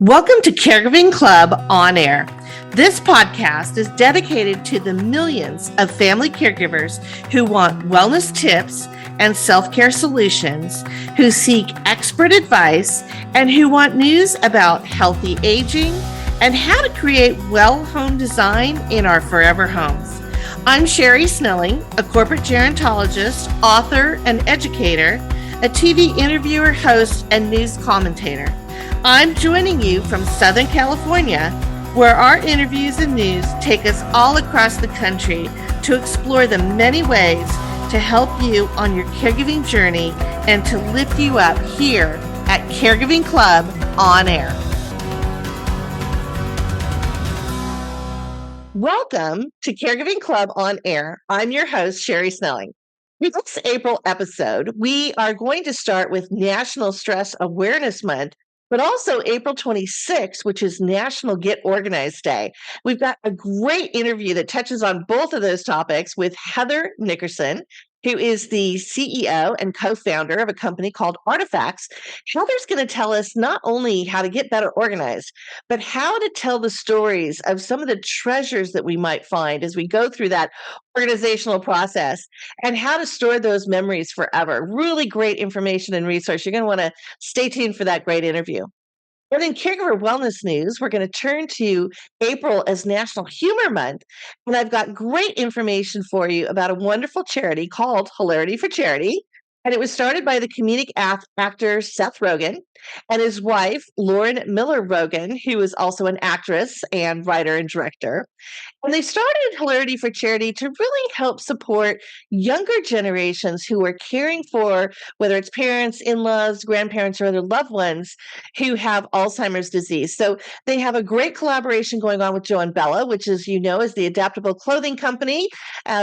Welcome to Caregiving Club On Air. This podcast is dedicated to the millions of family caregivers who want wellness tips and self-care solutions, who seek expert advice, and who want news about healthy aging and how to create well home design in our forever homes. I'm Sherri Snelling, a corporate gerontologist, author, and educator, a TV interviewer, host, and news commentator. I'm joining you from Southern California, where our interviews and news take us all across the country to explore the many ways to help you on your caregiving journey and to lift you up here at Caregiving Club On Air. Welcome to Caregiving Club On Air. I'm your host, Sherri Snelling. For this April episode, we are going to start with National Stress Awareness Month, but also April 26th, which is National Get Organized Day. We've got a great interview that touches on both of those topics with Heather Nickerson, who is the CEO and co-founder of a company called Artifcts. Heather's going to tell us not only how to get better organized, but how to tell the stories of some of the treasures that we might find as we go through that organizational process and how to store those memories forever. Really great information and resource. You're going to want to stay tuned for that great interview. And in Caregiver Wellness news, we're going to turn to April as National Humor Month. And I've got great information for you about a wonderful charity called Hilarity for Charity. And it was started by the comedic actor Seth Rogen and his wife, Miller Rogen, who is also an actress and writer and director. And they started Hilarity for Charity to really help support younger generations who are caring for, whether it's parents, in-laws, grandparents, or other loved ones who have Alzheimer's disease. So they have a great collaboration going on with Joe and Bella, which, as you know, is the adaptable clothing company.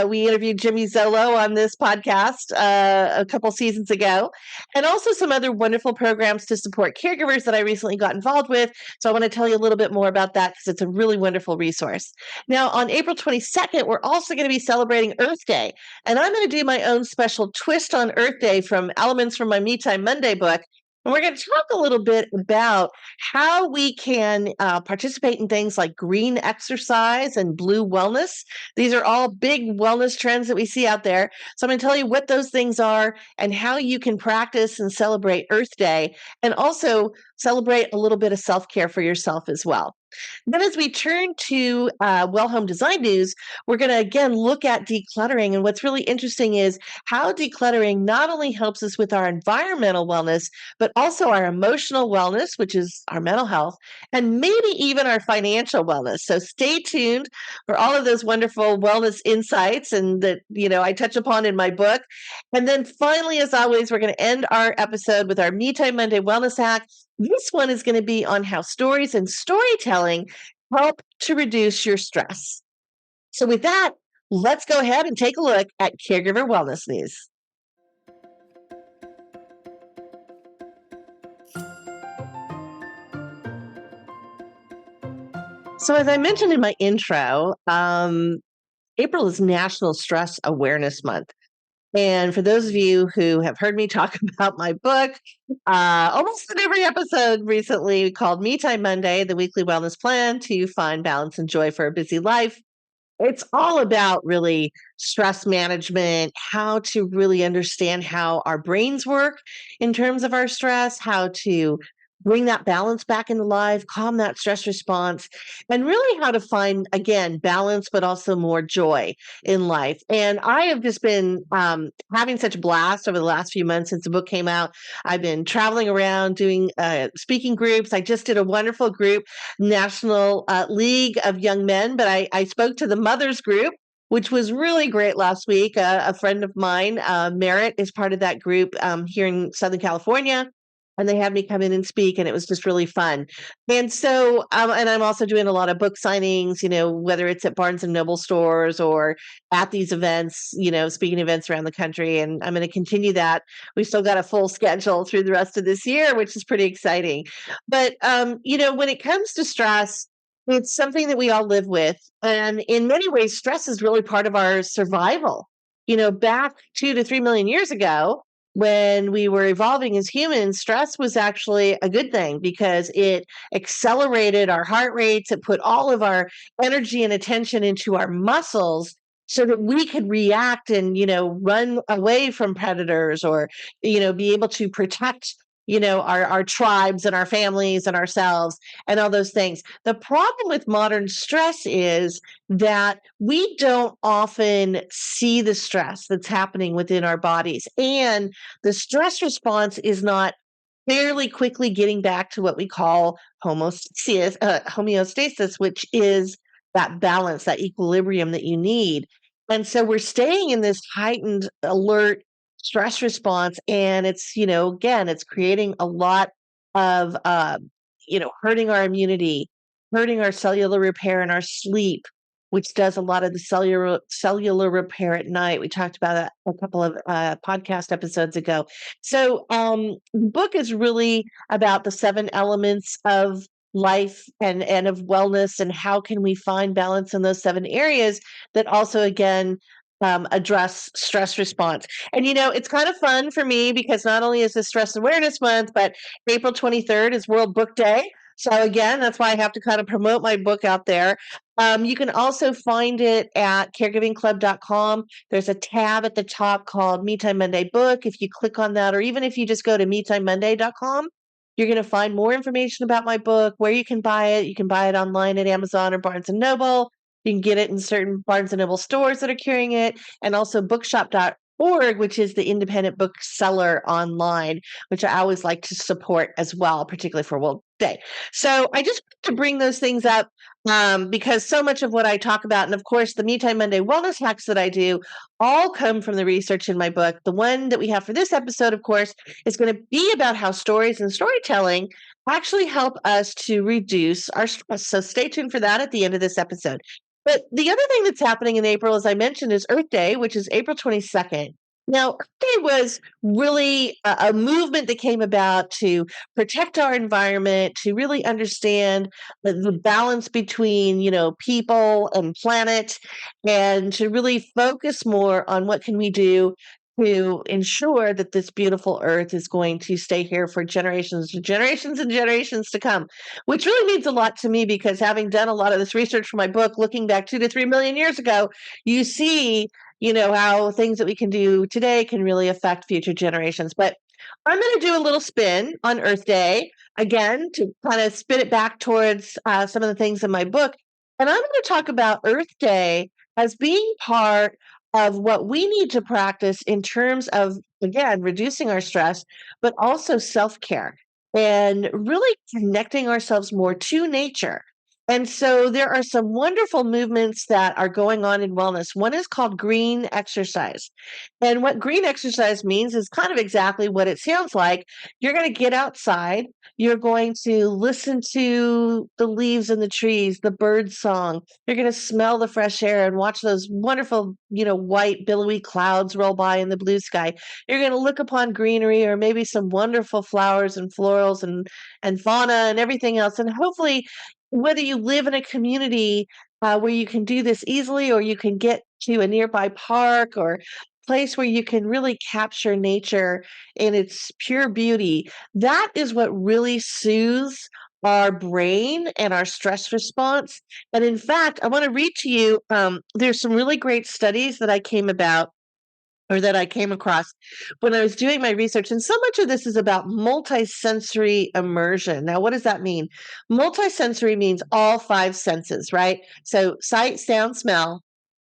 We interviewed Jimmy Zolo on this podcast a couple seasons ago, and also some other wonderful programs to support caregivers that I recently got involved with. So I want to tell you a little bit more about that because it's a really wonderful resource. Now, on April 22nd, we're also going to be celebrating Earth Day, and I'm going to do my own special twist on Earth Day from elements from my Me Time Monday book. And we're going to talk a little bit about how we can participate in things like green exercise and blue wellness. These are all big wellness trends that we see out there. So I'm going to tell you what those things are and how you can practice and celebrate Earth Day, and also celebrate a little bit of self-care for yourself as well. Then as we turn to Well Home Design news, we're going to again look at decluttering. And what's really interesting is how decluttering not only helps us with our environmental wellness, but also our emotional wellness, which is our mental health, and maybe even our financial wellness. So stay tuned for all of those wonderful wellness insights and that, I touch upon in my book. And then finally, as always, we're going to end our episode with our Me Time Monday Wellness Hack. This one is going to be on how stories and storytelling help to reduce your stress. So with that, let's go ahead and take a look at Caregiver Wellness news. So as I mentioned in my intro, April is National Stress Awareness Month. And for those of you who have heard me talk about my book, almost in every episode recently called Me Time Monday, the weekly wellness plan to find balance and joy for a busy life. It's all about really stress management, how to really understand how our brains work in terms of our stress, how to bring that balance back into life, calm that stress response, and really how to find, again, balance, but also more joy in life. And I have just been having such a blast over the last few months since the book came out. I've been traveling around doing speaking groups. I just did a wonderful group, National League of Young Men, but I spoke to the mothers group, which was really great last week. A friend of mine, Merritt, is part of that group here in Southern California. And they had me come in and speak, and it was just really fun. And so, and I'm also doing a lot of book signings, whether it's at Barnes and Noble stores or at these events, speaking events around the country. And I'm going to continue that. We've still got a full schedule through the rest of this year, which is pretty exciting. But, when it comes to stress, it's something that we all live with. And in many ways, stress is really part of our survival. Back 2 to 3 million years ago, when we were evolving as humans, stress was actually a good thing because it accelerated our heart rates. It put all of our energy and attention into our muscles so that we could react and, run away from predators or, be able to protect, our tribes and our families and ourselves and all those things. The problem with modern stress is that we don't often see the stress that's happening within our bodies. And the stress response is not fairly quickly getting back to what we call homeostasis, which is that balance, that equilibrium that you need. And so we're staying in this heightened alert stress response. And it's, again, it's creating a lot of, hurting our immunity, hurting our cellular repair and our sleep, which does a lot of the cellular repair at night. We talked about that a couple of podcast episodes ago. So the book is really about the 7 elements of life and of wellness, and how can we find balance in those 7 areas that also, again, address stress response. And, it's kind of fun for me because not only is this Stress Awareness Month, but April 23rd is World Book Day. So again, that's why I have to kind of promote my book out there. You can also find it at caregivingclub.com. There's a tab at the top called Me Time Monday Book. If you click on that, or even if you just go to metimemonday.com, you're going to find more information about my book, where you can buy it. You can buy it online at Amazon or Barnes & Noble. You can get it in certain Barnes & Noble stores that are carrying it, and also bookshop.org, which is the independent bookseller online, which I always like to support as well, particularly for World Day. So I just want to bring those things up because so much of what I talk about, and of course the Me Time Monday wellness hacks that I do, all come from the research in my book. The one that we have for this episode, of course, is going to be about how stories and storytelling actually help us to reduce our stress. So stay tuned for that at the end of this episode. But the other thing that's happening in April, as I mentioned, is Earth Day, which is April 22nd. Now, Earth Day was really a movement that came about to protect our environment, to really understand the balance between, people and planet, and to really focus more on what can we do to ensure that this beautiful earth is going to stay here for generations and generations and generations to come, which really means a lot to me because having done a lot of this research for my book, looking back 2 to 3 million years ago, you see, how things that we can do today can really affect future generations. But I'm going to do a little spin on Earth Day, again, to kind of spin it back towards some of the things in my book. And I'm going to talk about Earth Day as being part of what we need to practice in terms of, again, reducing our stress, but also self-care and really connecting ourselves more to nature. And so there are some wonderful movements that are going on in wellness. One is called green exercise. And what green exercise means is kind of exactly what it sounds like. You're going to get outside. You're going to listen to the leaves in the trees, the bird song. You're going to smell the fresh air and watch those wonderful, white billowy clouds roll by in the blue sky. You're going to look upon greenery or maybe some wonderful flowers and florals and fauna and everything else. And hopefully, whether you live in a community where you can do this easily, or you can get to a nearby park or place where you can really capture nature in its pure beauty, that is what really soothes our brain and our stress response. And in fact, I want to read to you, there's some really great studies that I came across when I was doing my research. And so much of this is about multisensory immersion. Now, what does that mean? Multisensory means all 5 senses, right? So sight, sound, smell,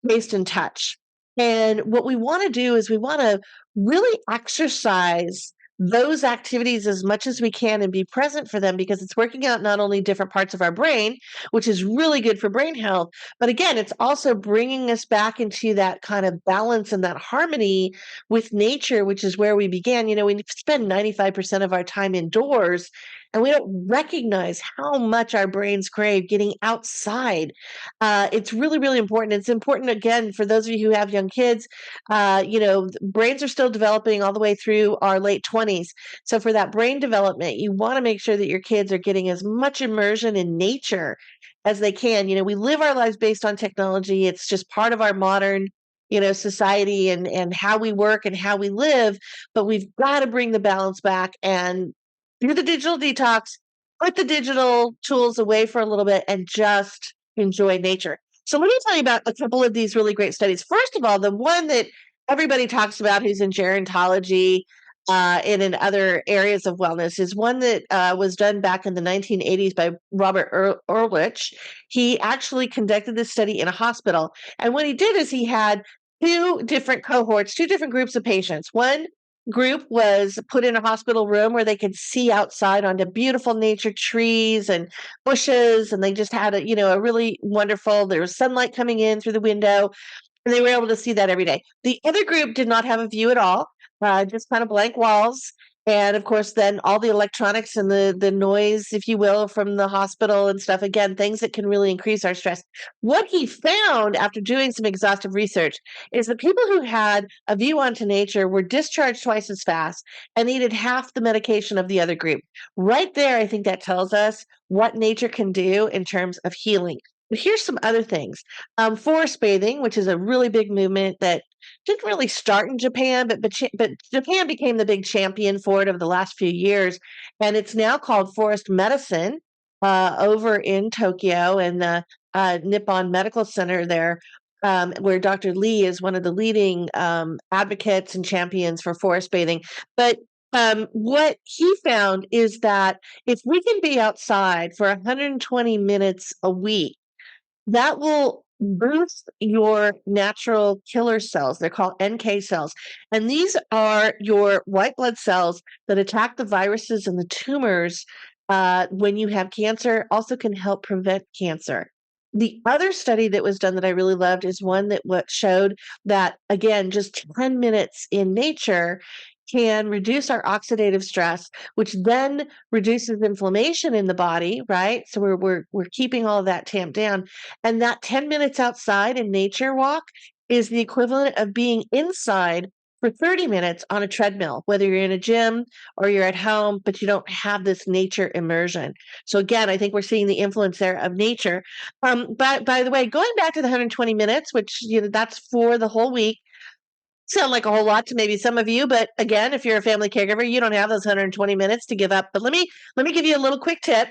taste, and touch. And what we want to do is we want to really exercise those activities as much as we can and be present for them, because it's working out not only different parts of our brain, which is really good for brain health, but again, it's also bringing us back into that kind of balance and that harmony with nature, which is where we began. We spend 95% of our time indoors, and we don't recognize how much our brains crave getting outside. It's really, really important. It's important, again, for those of you who have young kids, brains are still developing all the way through our late 20s. So for that brain development, you want to make sure that your kids are getting as much immersion in nature as they can. We live our lives based on technology. It's just part of our modern society and how we work and how we live, but we've got to bring the balance back and do the digital detox, put the digital tools away for a little bit and just enjoy nature. So let me tell you about a couple of these really great studies. First of all, the one that everybody talks about who's in gerontology and in other areas of wellness is one that was done back in the 1980s by Robert Ehrlich. He actually conducted this study in a hospital. And what he did is he had two different cohorts, two different groups of patients. One group was put in a hospital room where they could see outside onto beautiful nature, trees and bushes, and they just had a really wonderful, there was sunlight coming in through the window, and they were able to see that every day. The other group did not have a view at all, just kind of blank walls. And of course, then all the electronics and the noise, if you will, from the hospital and stuff, again, things that can really increase our stress. What he found after doing some exhaustive research is that people who had a view onto nature were discharged twice as fast and needed half the medication of the other group. Right there, I think that tells us what nature can do in terms of healing. But here's some other things. Forest bathing, which is a really big movement that didn't really start in Japan, but Japan became the big champion for it over the last few years, and it's now called forest medicine over in Tokyo and the Nippon Medical Center there, where Dr. Lee is one of the leading advocates and champions for forest bathing. But what he found is that if we can be outside for 120 minutes a week, that will boost your natural killer cells. They're called NK cells. And these are your white blood cells that attack the viruses and the tumors when you have cancer, also can help prevent cancer. The other study that was done that I really loved is one that what showed that, again, just 10 minutes in nature can reduce our oxidative stress, which then reduces inflammation in the body, right? So we're keeping all of that tamped down. And that 10 minutes outside in nature walk is the equivalent of being inside for 30 minutes on a treadmill, whether you're in a gym or you're at home, but you don't have this nature immersion. So again, I think we're seeing the influence there of nature. But by the way, going back to the 120 minutes, which that's for the whole week, sound like a whole lot to maybe some of you, but again, if you're a family caregiver, you don't have those 120 minutes to give up. But let me give you a little quick tip,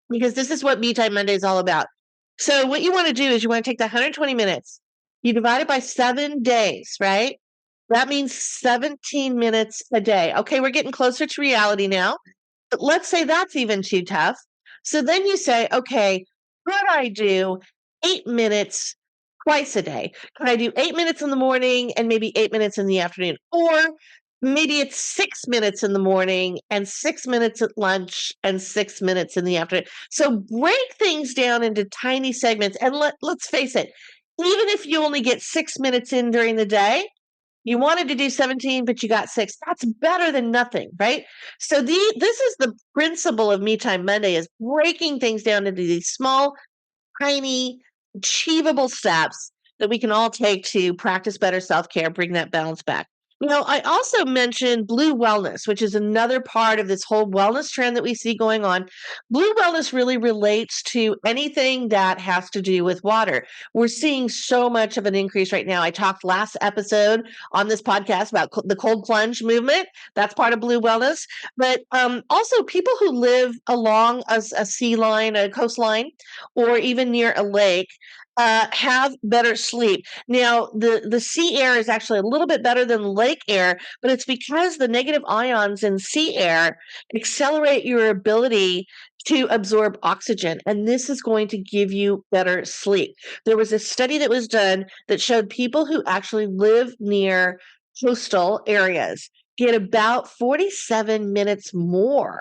because this is what Me Time Monday is all about. So what you want to do is you want to take the 120 minutes, you divide it by 7 days, right? That means 17 minutes a day. Okay, we're getting closer to reality now. But let's say that's even too tough. So then you say, okay, could I do 8 minutes twice a day? Could I do 8 minutes in the morning and maybe 8 minutes in the afternoon? Or maybe it's 6 minutes in the morning and 6 minutes at lunch and 6 minutes in the afternoon. So break things down into tiny segments. And let's face it, even if you only get 6 minutes in during the day, you wanted to do 17, but you got 6. That's better than nothing, right? So this is the principle of Me Time Monday, is breaking things down into these small, tiny, achievable steps that we can all take to practice better self-care, bring that balance back. I also mentioned blue wellness, which is another part of this whole wellness trend that we see going on. Blue wellness really relates to anything that has to do with water. We're seeing so much of an increase right now. I talked last episode on this podcast about the cold plunge movement. That's part of blue wellness. But also people who live along a sea line, a coastline, or even near a lake, have better sleep. Now, the sea air is actually a little bit better than lake air, but it's because the negative ions in sea air accelerate your ability to absorb oxygen, and this is going to give you better sleep. There was a study that was done that showed people who actually live near coastal areas get about 47 minutes more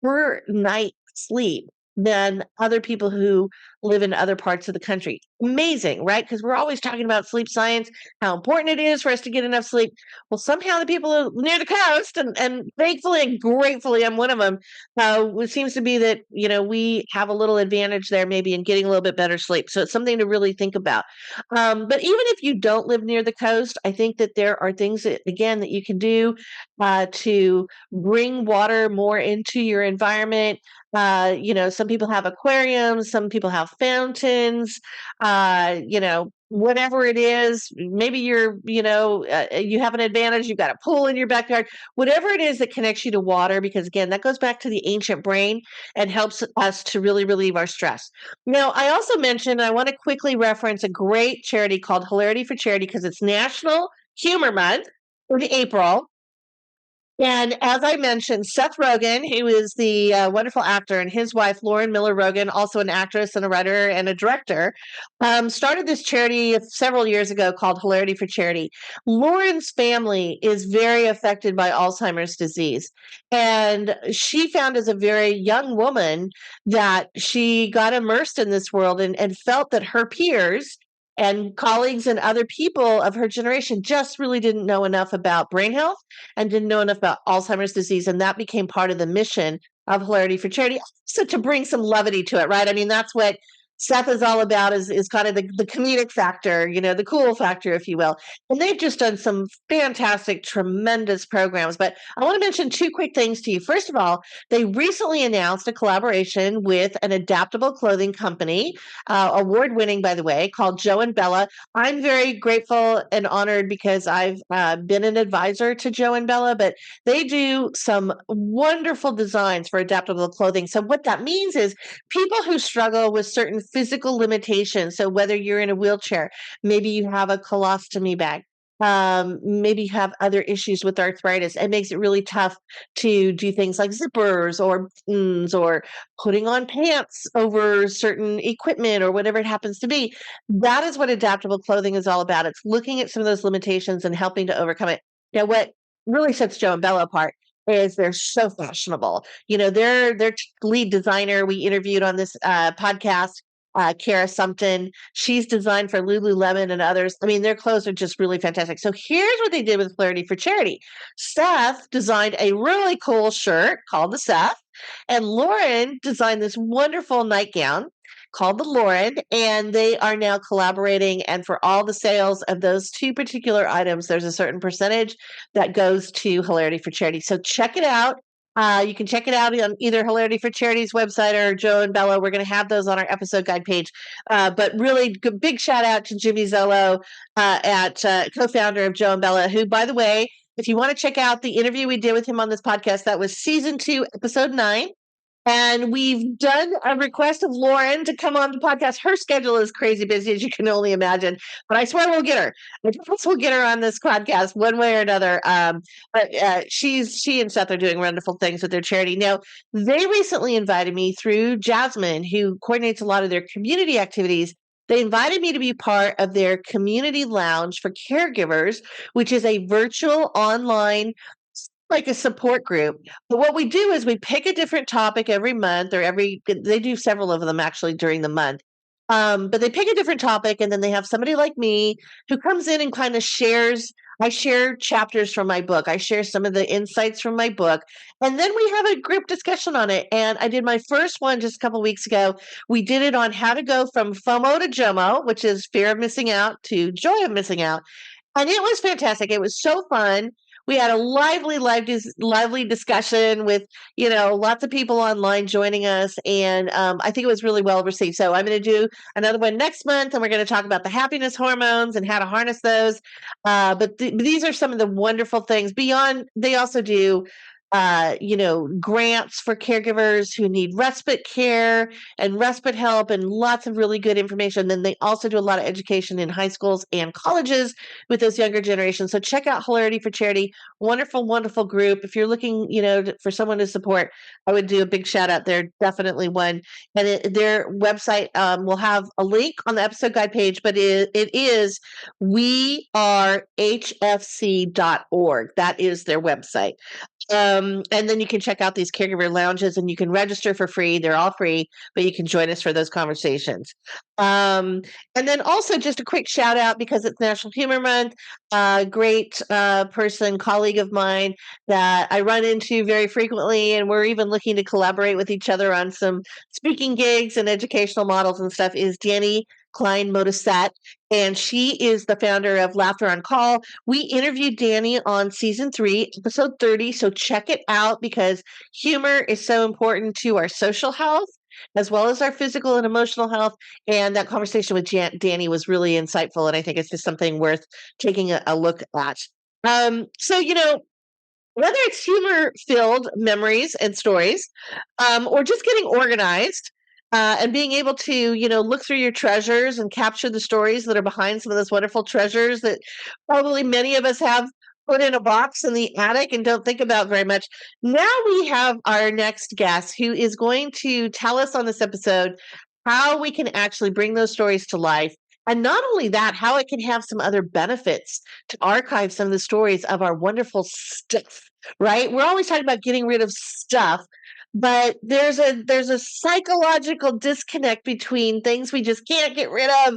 per night sleep than other people who live in other parts of the country. Amazing, right? Because we're always talking about sleep science, how important it is for us to get enough sleep. Well, somehow the people near the coast, and thankfully and gratefully, I'm one of them, it seems to be that, we have a little advantage there maybe in getting a little bit better sleep. So it's something to really think about. But even if you don't live near the coast, I think that there are things that, again, that you can do to bring water more into your environment. Some people have aquariums, some people have fountains, whatever it is. Maybe you have an advantage. You've got a pool in your backyard, whatever it is that connects you to water, because again, that goes back to the ancient brain and helps us to really relieve our stress. Now, I also mentioned, I want to quickly reference a great charity called Hilarity for Charity because it's National Humor Month in April. And as I mentioned, Seth Rogen, who is the wonderful actor, and his wife, Lauren Miller Rogen, also an actress and a writer and a director, started this charity several years ago called Hilarity for Charity. Lauren's family is very affected by Alzheimer's disease. And she found as a very young woman that she got immersed in this world and felt that her peers and colleagues and other people of her generation just really didn't know enough about brain health and didn't know enough about Alzheimer's disease. And that became part of the mission of Hilarity for Charity. So to bring some levity to it, right? I mean, that's what Seth is all about, is kind of the comedic factor, the cool factor, if you will. And they've just done some fantastic, tremendous programs. But I want to mention two quick things to you. First of all, they recently announced a collaboration with an adaptable clothing company, award-winning, by the way, called Joe and Bella. I'm very grateful and honored because I've been an advisor to Joe and Bella, but they do some wonderful designs for adaptable clothing. So what that means is people who struggle with certain physical limitations. So whether you're in a wheelchair, maybe you have a colostomy bag, maybe you have other issues with arthritis. It makes it really tough to do things like zippers or buttons or putting on pants over certain equipment or whatever it happens to be. That is what adaptable clothing is all about. It's looking at some of those limitations and helping to overcome it. Now, what really sets Joe and Bella apart is they're so fashionable. Their lead designer we interviewed on this podcast, Kara Sumpton, she's designed for Lululemon and others. I mean, their clothes are just really fantastic. So here's what they did with Hilarity for Charity. Seth designed a really cool shirt called the Seth, and Lauren designed this wonderful nightgown called the Lauren, and they are now collaborating. And for all the sales of those two particular items, there's a certain percentage that goes to Hilarity for Charity. So check it out. You can check it out on either Hilarity for Charity's website or Joe and Bella. We're going to have those on our episode guide page. But really big shout out to Jimmy Zollo, co-founder of Joe and Bella, who, by the way, if you want to check out the interview we did with him on this podcast, that was season 2, episode 9. And we've done a request of Lauren to come on the podcast. Her schedule is crazy busy, as you can only imagine. But I swear we'll get her. I promise we'll get her on this podcast one way or another. But she and Seth are doing wonderful things with their charity. Now, they recently invited me through Jasmine, who coordinates a lot of their community activities. They invited me to be part of their community lounge for caregivers, which is a virtual online, like a support group. But what we do is we pick a different topic every month, or they do several of them actually during the month. But they pick a different topic, and then they have somebody like me who comes in and kind of shares. I share chapters from my book. I share some of the insights from my book. And then we have a group discussion on it. And I did my first one just a couple of weeks ago. We did it on how to go from FOMO to JOMO, which is fear of missing out, to joy of missing out. And it was fantastic. It was so fun. We had a lively discussion with, lots of people online joining us. And I think it was really well received. So I'm going to do another one next month, and we're going to talk about the happiness hormones and how to harness those. But these are some of the wonderful things. Beyond, they also do grants for caregivers who need respite care and respite help, and lots of really good information. Then they also do a lot of education in high schools and colleges with those younger generations. So check out Hilarity for Charity. Wonderful, wonderful group. If you're looking, for someone to support, I would do a big shout out. They're definitely one. And their website will have a link on the episode guide page, but it is wearehfc.org. That is their website. And then you can check out these caregiver lounges, and you can register for free. They're all free, but you can join us for those conversations. And then also just a quick shout out, because it's National Humor Month, a great colleague of mine that I run into very frequently, and we're even looking to collaborate with each other on some speaking gigs and educational models and stuff, is Danny Klein Modisette, and she is the founder of Laughter on Call. We interviewed Danny on season 3, episode 30, so check it out because humor is so important to our social health as well as our physical and emotional health. And that conversation with Danny was really insightful, and I think it's just something worth taking a look at. So, whether it's humor-filled memories and stories, or just getting organized, and being able to, look through your treasures and capture the stories that are behind some of those wonderful treasures that probably many of us have put in a box in the attic and don't think about very much. Now we have our next guest who is going to tell us on this episode how we can actually bring those stories to life. And not only that, how it can have some other benefits to archive some of the stories of our wonderful stuff, right? We're always talking about getting rid of stuff, but there's a psychological disconnect between things we just can't get rid of.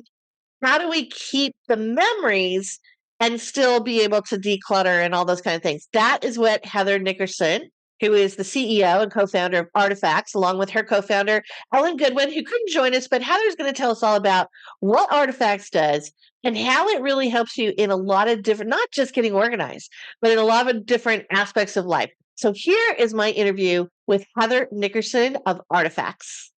How do we keep the memories and still be able to declutter and all those kind of things? That is what Heather Nickerson, who is the CEO and co-founder of Artifcts, along with her co-founder, Ellen Goodwin, who couldn't join us, but Heather's going to tell us all about what Artifcts does and how it really helps you in a lot of different, not just getting organized, but in a lot of different aspects of life. So here is my interview with Heather Nickerson of Artifcts.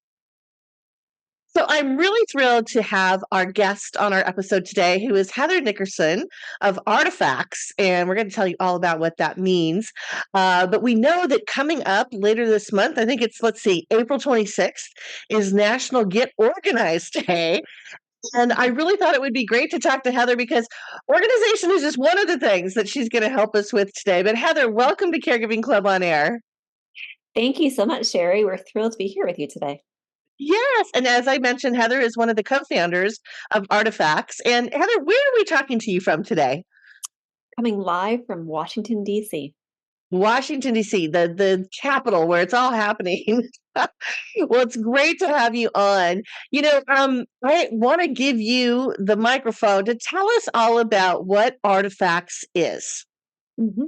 So I'm really thrilled to have our guest on our episode today, who is Heather Nickerson of Artifcts, and we're going to tell you all about what that means. But we know that coming up later this month, I think it's, April 26th, is National Get Organized Day. And I really thought it would be great to talk to Heather because organization is just one of the things that she's going to help us with today. But Heather, welcome to Caregiving Club On Air. Thank you so much, Sherri. We're thrilled to be here with you today. Yes. And as I mentioned, Heather is one of the co-founders of Artifcts. And Heather, where are we talking to you from today? Coming live from Washington, D.C. Washington, D.C., the capital where it's all happening. Well, it's great to have you on. I want to give you the microphone to tell us all about what Artifcts is. Mm-hmm.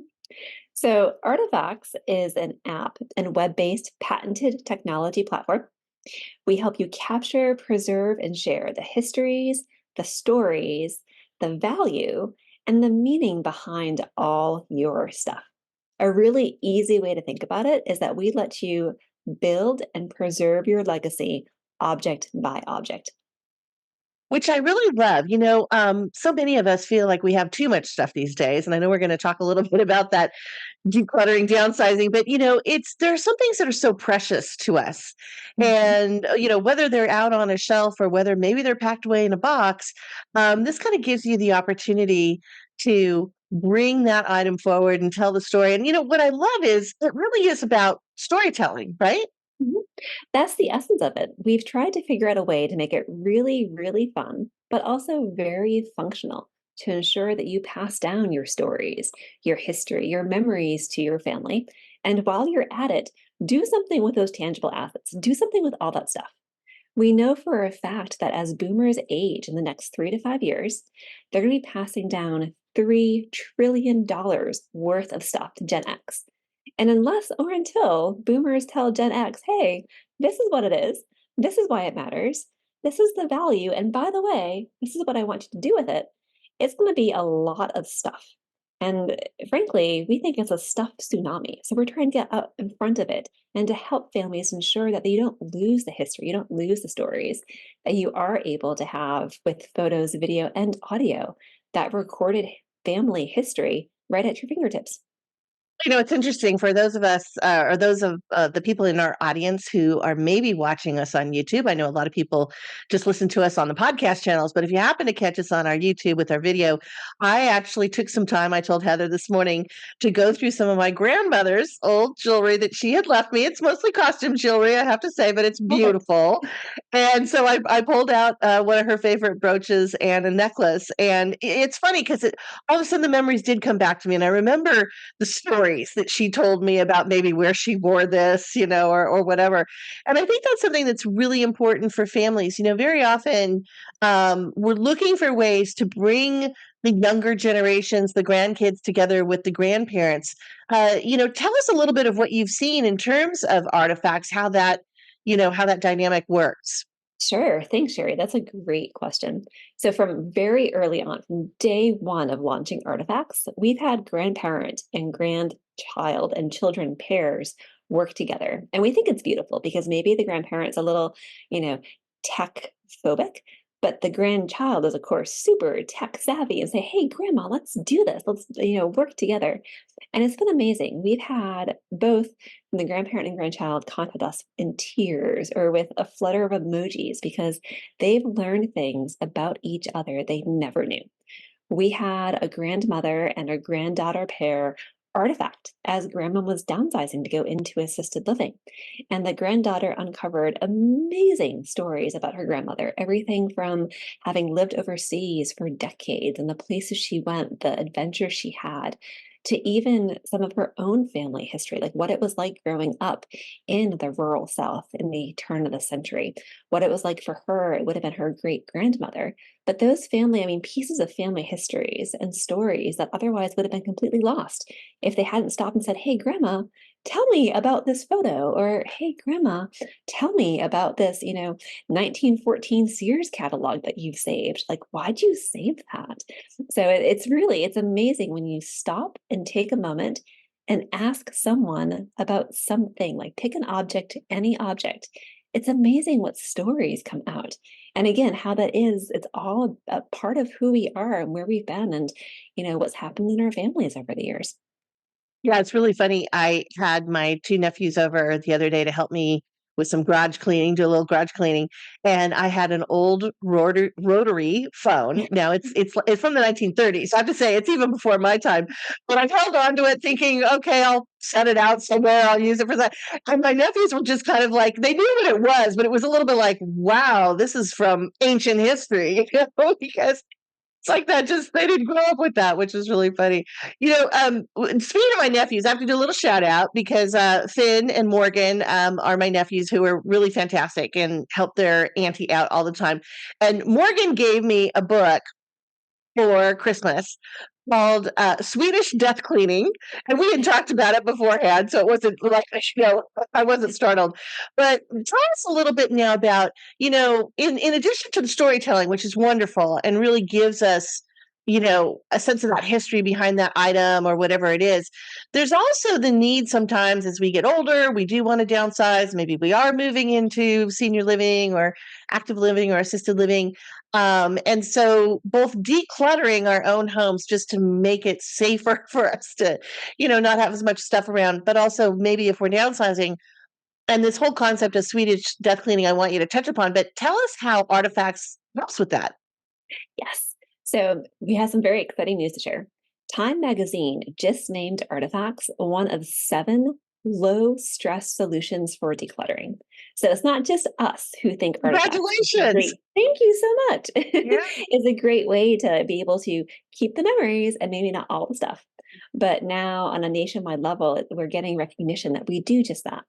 So Artifcts is an app and web-based patented technology platform. We help you capture, preserve, and share the histories, the stories, the value, and the meaning behind all your stuff. A really easy way to think about it is that we let you build and preserve your legacy object by object. Which I really love. So many of us feel like we have too much stuff these days. And I know we're going to talk a little bit about that decluttering, downsizing, but there are some things that are so precious to us. And whether they're out on a shelf or whether maybe they're packed away in a box, this kind of gives you the opportunity to bring that item forward and tell the story. And what I love is it really is about storytelling, right? Mhm. That's the essence of it. We've tried to figure out a way to make it really, really fun, but also very functional to ensure that you pass down your stories, your history, your memories to your family. And while you're at it, do something with those tangible assets. Do something with all that stuff. We know for a fact that as boomers age in the next 3 to 5 years, they're going to be passing down $3 trillion worth of stuff to Gen X. And unless or until boomers tell Gen X, hey, this is what it is, this is why it matters, this is the value, and by the way, this is what I want you to do with it, it's going to be a lot of stuff. And frankly, we think it's a stuff tsunami. So we're trying to get up in front of it and to help families ensure that you don't lose the history, you don't lose the stories, that you are able to have with photos, video, and audio that recorded family history right at your fingertips. It's interesting for those of us, or those of the people in our audience who are maybe watching us on YouTube. I know a lot of people just listen to us on the podcast channels, but if you happen to catch us on our YouTube with our video, I actually took some time, I told Heather this morning, to go through some of my grandmother's old jewelry that she had left me. It's mostly costume jewelry, I have to say, but it's beautiful. And so I pulled out one of her favorite brooches and a necklace. And it's funny because all of a sudden the memories did come back to me. And I remember the stories that she told me about maybe where she wore this, or whatever. And I think that's something that's really important for families. Very often we're looking for ways to bring the younger generations, the grandkids together with the grandparents. Tell us a little bit of what you've seen in terms of Artifcts, how that dynamic works. Sure. Thanks, Sherry. That's a great question. So, from very early on, from day one of launching Artifacts, we've had grandparent and grandchild and children pairs work together. And we think it's beautiful because maybe the grandparent's a little, you know, tech phobic, but the grandchild is, of course, super tech savvy and say, hey, grandma, let's do this. Let's, work together. And it's been amazing. We've had both the grandparent and grandchild contact us in tears or with a flutter of emojis because they've learned things about each other they never knew. We had a grandmother and a granddaughter pair artifact as grandma was downsizing to go into assisted living. And the granddaughter uncovered amazing stories about her grandmother, everything from having lived overseas for decades and the places she went, the adventures she had, to even some of her own family history, like what it was like growing up in the rural South in the turn of the century, what it was like for her, it would have been her great grandmother. But those family, I mean, pieces of family histories and stories that otherwise would have been completely lost if they hadn't stopped and said, hey, grandma, tell me about this photo, or hey, grandma, tell me about this, 1914 Sears catalog that you've saved. Like, why'd you save that? So it's amazing when you stop and take a moment and ask someone about something, like pick an object, any object. It's amazing what stories come out. And again, how that is, it's all a part of who we are and where we've been and, what's happened in our families over the years. Yeah, it's really funny. I had my 2 nephews over the other day to help me with some garage cleaning, do a little garage cleaning, and I had an old rotary phone. Now it's from the 1930s. I have to say it's even before my time, but I held on to it thinking, "Okay, I'll set it out somewhere. I'll use it for that." And my nephews were just kind of like they knew what it was, but it was a little bit like, "Wow, this is from ancient history," because it's like that just they didn't grow up with that, which is really funny. Speaking of my nephews, I have to do a little shout out because Finn and Morgan are my nephews who are really fantastic and help their auntie out all the time. And Morgan gave me a book for Christmas called Swedish Death Cleaning. And we had talked about it beforehand, so it wasn't like, I wasn't startled. But tell us a little bit now about, in addition to the storytelling, which is wonderful and really gives us, a sense of that history behind that item or whatever it is, there's also the need sometimes as we get older, we do want to downsize. Maybe we are moving into senior living or active living or assisted living. And so both decluttering our own homes just to make it safer for us to, not have as much stuff around, but also maybe if we're downsizing and this whole concept of Swedish death cleaning, I want you to touch upon, but tell us how Artifacts helps with that. Yes. So we have some very exciting news to share. Time magazine just named Artifacts one of 7 low stress solutions for decluttering. So it's not just us who think Artifacts is Congratulations. great. Thank you so much. Yeah. It's a great way to be able to keep the memories and maybe not all the stuff. But now on a nationwide level, we're getting recognition that we do just that.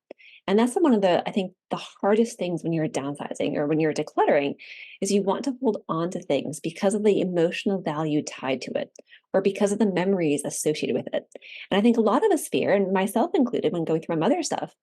And that's one of I think, the hardest things when you're downsizing or when you're decluttering is you want to hold on to things because of the emotional value tied to it or because of the memories associated with it. And I think a lot of us fear, and myself included when going through my mother's stuff,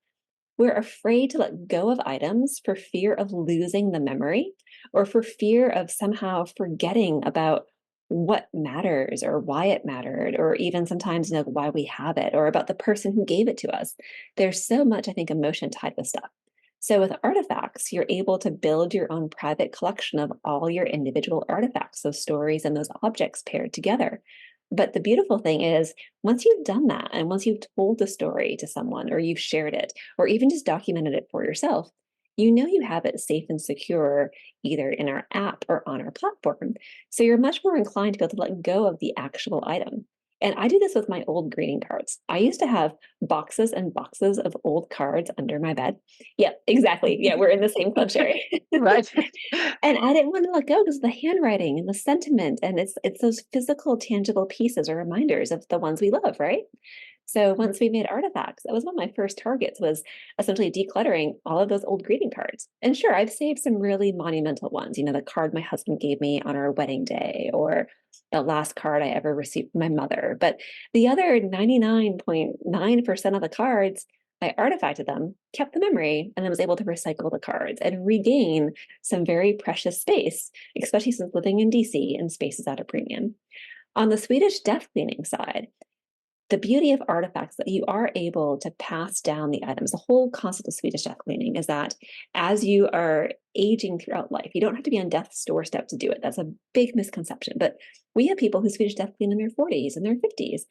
we're afraid to let go of items for fear of losing the memory or for fear of somehow forgetting about what matters or why it mattered, or even sometimes why we have it or about the person who gave it to us. There's so much, I think, emotion tied with stuff. So with Artifacts, you're able to build your own private collection of all your individual artifacts, those stories and those objects paired together. But the beautiful thing is, once you've done that, and once you've told the story to someone, or you've shared it, or even just documented it for yourself, you have it safe and secure either in our app or on our platform. So you're much more inclined to be able to let go of the actual item. And I do this with my old greeting cards. I used to have boxes and boxes of old cards under my bed. Yeah, exactly. Yeah, we're in the same club, Sherry. Right. And I didn't want to let go because of the handwriting and the sentiment. And it's those physical, tangible pieces or reminders of the ones we love, right? So once we made Artifacts, that was one of my first targets, was essentially decluttering all of those old greeting cards. And sure, I've saved some really monumental ones, the card my husband gave me on our wedding day, or the last card I ever received from my mother. But the other 99.9% of the cards, I artifacted them, kept the memory, and then was able to recycle the cards and regain some very precious space, especially since living in DC and space is at a premium. On the Swedish Death Cleaning side, the beauty of artifacts that you are able to pass down the items. The whole concept of Swedish death cleaning is that as you are aging throughout life, you don't have to be on death's doorstep to do it. That's a big misconception. But we have people who Swedish death clean in their 40s and their 50s.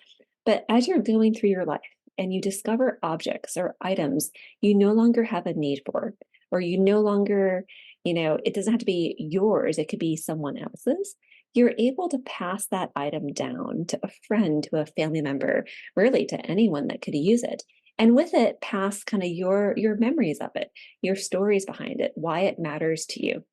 But as you're going through your life and you discover objects or items you no longer have a need for, or you no longer, it doesn't have to be yours, it could be someone else's, you're able to pass that item down to a friend, to a family member, really to anyone that could use it. And with it, pass kind of your memories of it, your stories behind it, why it matters to you.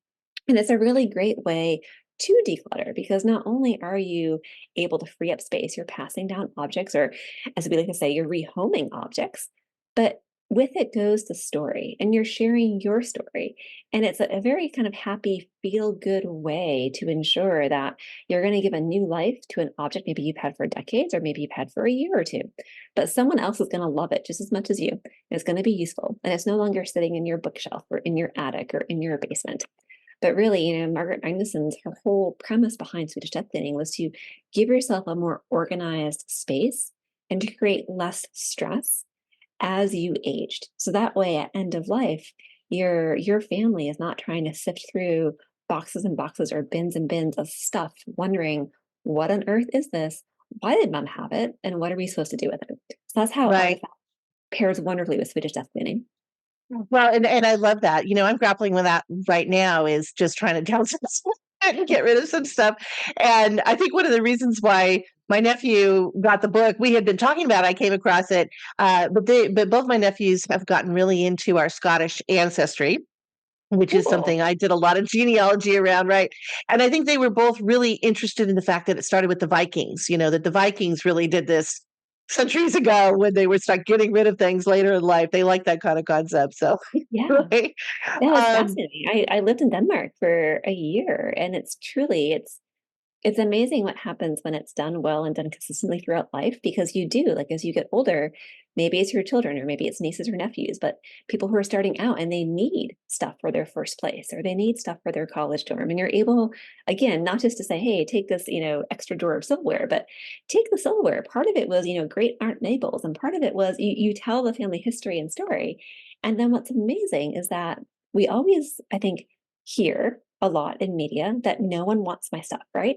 And it's a really great way to declutter because not only are you able to free up space, you're passing down objects, or as we like to say, you're rehoming objects, but with it goes the story and you're sharing your story. And it's a very kind of happy, feel good way to ensure that you're going to give a new life to an object maybe you've had for decades or maybe you've had for a year or two. But someone else is going to love it just as much as you. It's going to be useful. And it's no longer sitting in your bookshelf or in your attic or in your basement. But really, Margaret Magnuson's her whole premise behind Swedish Death Cleaning was to give yourself a more organized space and to create less stress as you aged. So that way at end of life, your family is not trying to sift through boxes and boxes or bins and bins of stuff, wondering what on earth is this? Why did mom have it? And what are we supposed to do with it? So that's how Right. artifact pairs wonderfully with Swedish Death Cleaning. Well, and I love that. I'm grappling with that right now is just trying to downsize and get rid of some stuff. And I think one of the reasons why my nephew got the book, we had been talking about, I came across it, but both my nephews have gotten really into our Scottish ancestry, which is Cool. something I did a lot of genealogy around, right? And I think they were both really interested in the fact that it started with the Vikings, that the Vikings really did this centuries ago when they were start getting rid of things later in life. They like that kind of concept. So, Yeah. right. That was Um, fascinating. I lived in Denmark for a year, and it's amazing what happens when it's done well and done consistently throughout life because you do, like, as you get older, maybe it's your children or maybe it's nieces or nephews, but people who are starting out and they need stuff for their first place or they need stuff for their college dorm. And you're able, again, not just to say, hey, take this, extra drawer of silverware, but take the silverware. Part of it was, great Aunt Mabel's, and part of it was you tell the family history and story. And then what's amazing is that we always, I think, hear a lot in media that no one wants my stuff, right?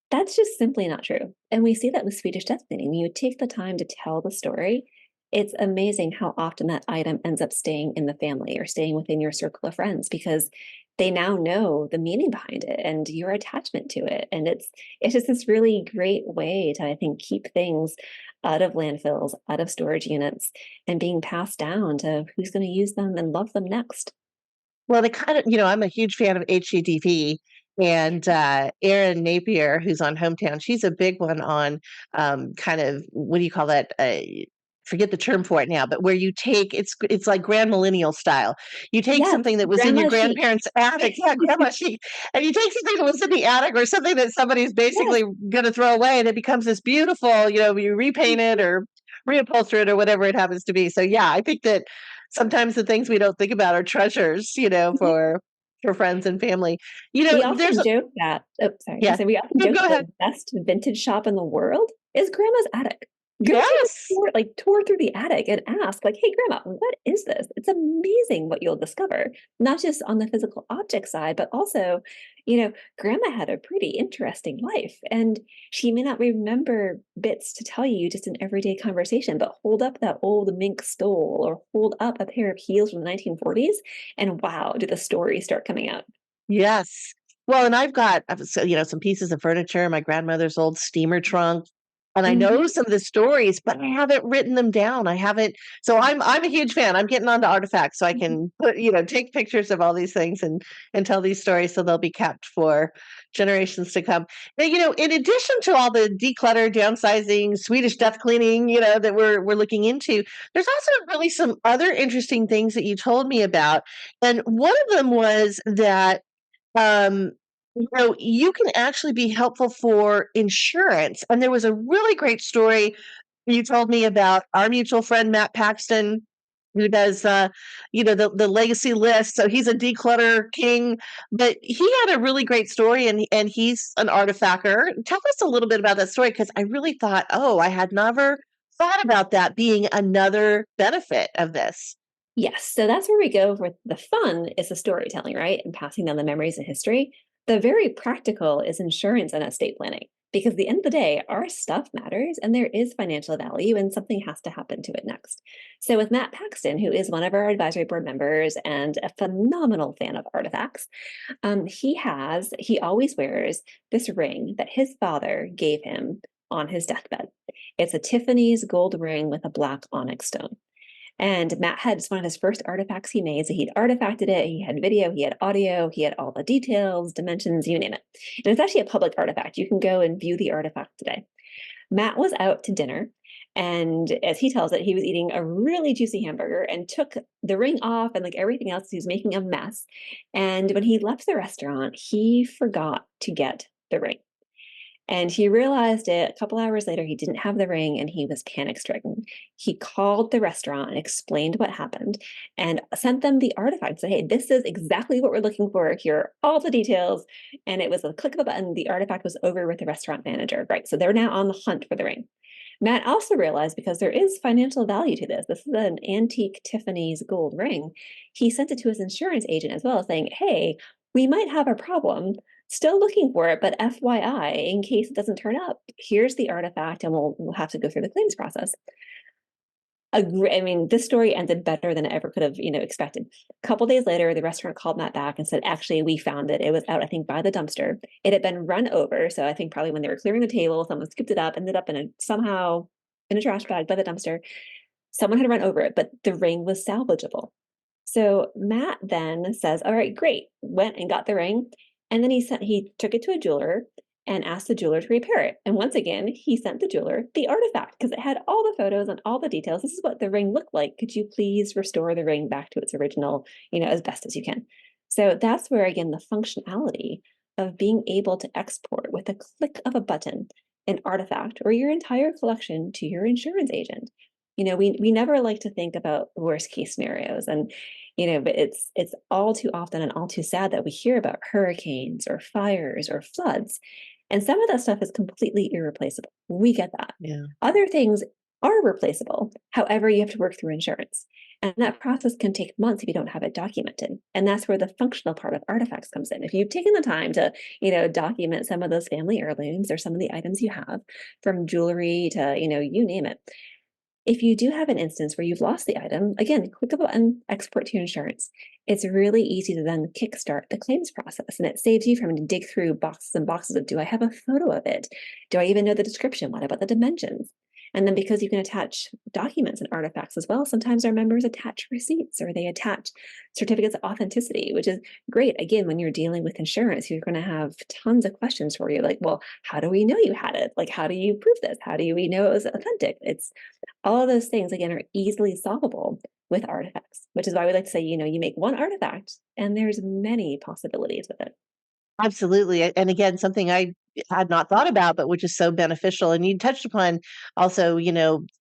That's just simply not true. And we see that with Swedish death cleaning. When you take the time to tell the story, it's amazing how often that item ends up staying in the family or staying within your circle of friends because they now know the meaning behind it and your attachment to it. And it's just this really great way to, I think, keep things out of landfills, out of storage units, and being passed down to who's going to use them and love them next. well, they kind of, I'm a huge fan of HGTV. And Erin Napier, who's on Hometown, she's a big one on kind of what do you call that? Forget the term for it now, but where you take it's like grand millennial style. You take Yes, something that was in your grandma chic. grandparents' attic, yeah, grandma chic, and you take something that was in the attic or something that somebody's Yes. basically going to throw away, and it becomes this beautiful. You repaint it or reupholster it or whatever it happens to be. So yeah, I think that sometimes the things we don't think about are treasures, for friends and family. We There's often joke that sorry, I yeah. said we often No, joke go that ahead. the best vintage shop in the world is grandma's attic. Go take a Yes. tour, like tour through the attic and ask, like, hey grandma, what is this? It's amazing what you'll discover, not just on the physical object side, but also, grandma had a pretty interesting life. And she may not remember bits to tell you just in everyday conversation, but hold up that old mink stole or hold up a pair of heels from the 1940s, and wow, do the stories start coming out. Yes. Well, and some pieces of furniture, my grandmother's old steamer trunk, and I know Mhm. some of the stories, but I haven't written them down. I haven't. So I'm a huge fan. I'm getting onto artifacts so I can take pictures of all these things and tell these stories so they'll be kept for generations to come. Now, in addition to all the declutter, downsizing, Swedish death cleaning, that we're looking into, there's also really some other interesting things that you told me about. And one of them was that um, you can actually be helpful for insurance. And there was a really great story you told me about our mutual friend, Matt Paxton. who does the legacy list. So he's a declutter king, but he had a really great story, and he's an artifactor. Tell us a little bit about that story, because I really thought, oh, I had never thought about that being another benefit of this. Yes, so that's where we go with the fun is the storytelling, right? And passing down the memories and history. The very practical is insurance and estate planning. Because at the end of the day, our stuff matters and there is financial value and something has to happen to it next. So with Matt Paxton, who is one of our advisory board members and a phenomenal fan of artifacts, he always wears this ring that his father gave him on his deathbed. It's a Tiffany's gold ring with a black onyx stone. And Matt had it's one of his first artifacts he made. So he'd artifacted it. He had video, he had audio, he had all the details, dimensions, you name it. And it's actually a public artifact. You can go and view the artifact today. Matt was out to dinner. And as he tells it, he was eating a really juicy hamburger and took the ring off and like everything else. He was making a mess. And when he left the restaurant, he forgot to get the ring. And he realized it a couple hours later, he didn't have the ring and he was panic stricken. He called the restaurant and explained what happened and sent them the artifact. Said, hey, this is exactly what we're looking for. Here are all the details. And it was a click of a button. The artifact was over with the restaurant manager. Right. So they're now on the hunt for the ring. Matt also realized, because there is financial value to this, this is an antique Tiffany's gold ring. He sent it to his insurance agent as well, saying, hey, we might have a problem. Still looking for it, but FYI, in case it doesn't turn up, here's the artifact, and we'll have to go through the claims process. I mean, this story ended better than I ever could have, expected. A couple days later, the restaurant called Matt back and said, actually, we found it. It was out, I think, by the dumpster. It had been run over. So I think probably when they were clearing the table, someone scooped it up, ended up somehow in a trash bag by the dumpster. Someone had run over it, but the ring was salvageable. So Matt then says, all right, great. Went and got the ring. And then he took it to a jeweler and asked the jeweler to repair it. And once again, he sent the jeweler the artifact because it had all the photos and all the details. This is what the ring looked like. Could you please restore the ring back to its original, as best as you can? So that's where, again, the functionality of being able to export with a click of a button an artifact or your entire collection to your insurance agent. We never like to think about worst case scenarios, and but it's all too often and all too sad that we hear about hurricanes or fires or floods, and some of that stuff is completely irreplaceable. We get that. Yeah. Other things are replaceable. However, you have to work through insurance, and that process can take months if you don't have it documented. And that's where the functional part of artifacts comes in. If you've taken the time to document some of those family heirlooms or some of the items you have, from jewelry to you name it. If you do have an instance where you've lost the item, again, click a button, export to your insurance. It's really easy to then kickstart the claims process, and it saves you from having to dig through boxes and boxes of, do I have a photo of it? Do I even know the description? What about the dimensions? And then because you can attach documents and artifacts as well, sometimes our members attach receipts or they attach certificates of authenticity, which is great. Again, when you're dealing with insurance, you're going to have tons of questions for you. Like, well, how do we know you had it? Like, how do you prove this? How do we know it was authentic? It's all of those things, again, are easily solvable with artifacts, which is why we like to say, you make one artifact and there's many possibilities with it. Absolutely. And again, something I had not thought about, but which is so beneficial. And you touched upon also,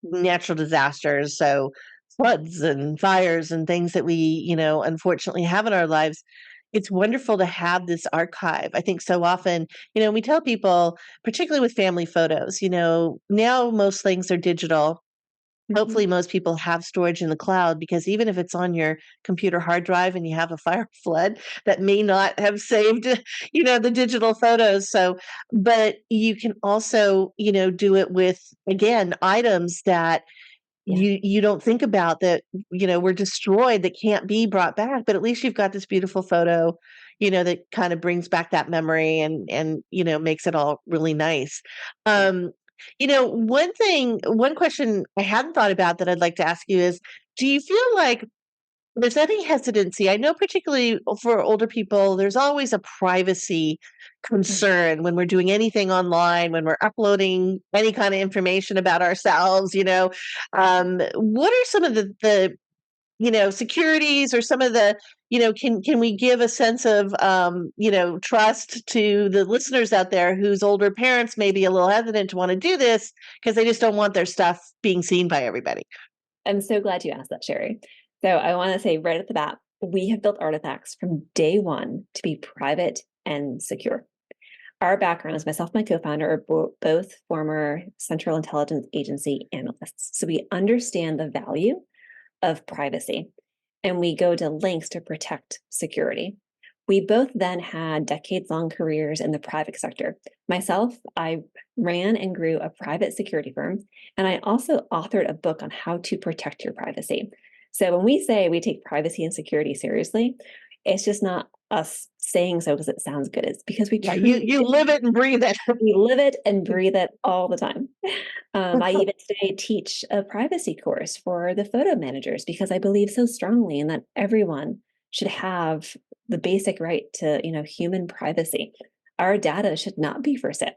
natural disasters. So floods and fires and things that we, unfortunately have in our lives. It's wonderful to have this archive. I think so often, we tell people, particularly with family photos, now most things are digital. Hopefully, most people have storage in the cloud, because even if it's on your computer hard drive and you have a fire flood, that may not have saved, the digital photos. So, but you can also, do it with, again, items that you don't think about that, were destroyed, that can't be brought back. But at least you've got this beautiful photo, that kind of brings back that memory and makes it all really nice. One question I hadn't thought about that I'd like to ask you is, do you feel like there's any hesitancy? I know particularly for older people, there's always a privacy concern when we're doing anything online, when we're uploading any kind of information about ourselves, what are some of the securities, or some of the, can we give a sense of, trust to the listeners out there whose older parents may be a little hesitant to want to do this because they just don't want their stuff being seen by everybody? I'm so glad you asked that, Sherri. So I want to say right at the bat, we have built Artifacts from day one to be private and secure. Our backgrounds, myself and my co-founder, are both former Central Intelligence Agency analysts. So we understand the value of privacy, and we go to lengths to protect security. We both then had decades-long careers in the private sector. Myself, I ran and grew a private security firm, and I also authored a book on how to protect your privacy. So when we say we take privacy and security seriously, it's just not us saying so because it sounds good. It's because we truly You live it and breathe it. we live it and breathe it all the time. I even today teach a privacy course for the photo managers because I believe so strongly in that everyone should have the basic right to, human privacy. Our data should not be for sale.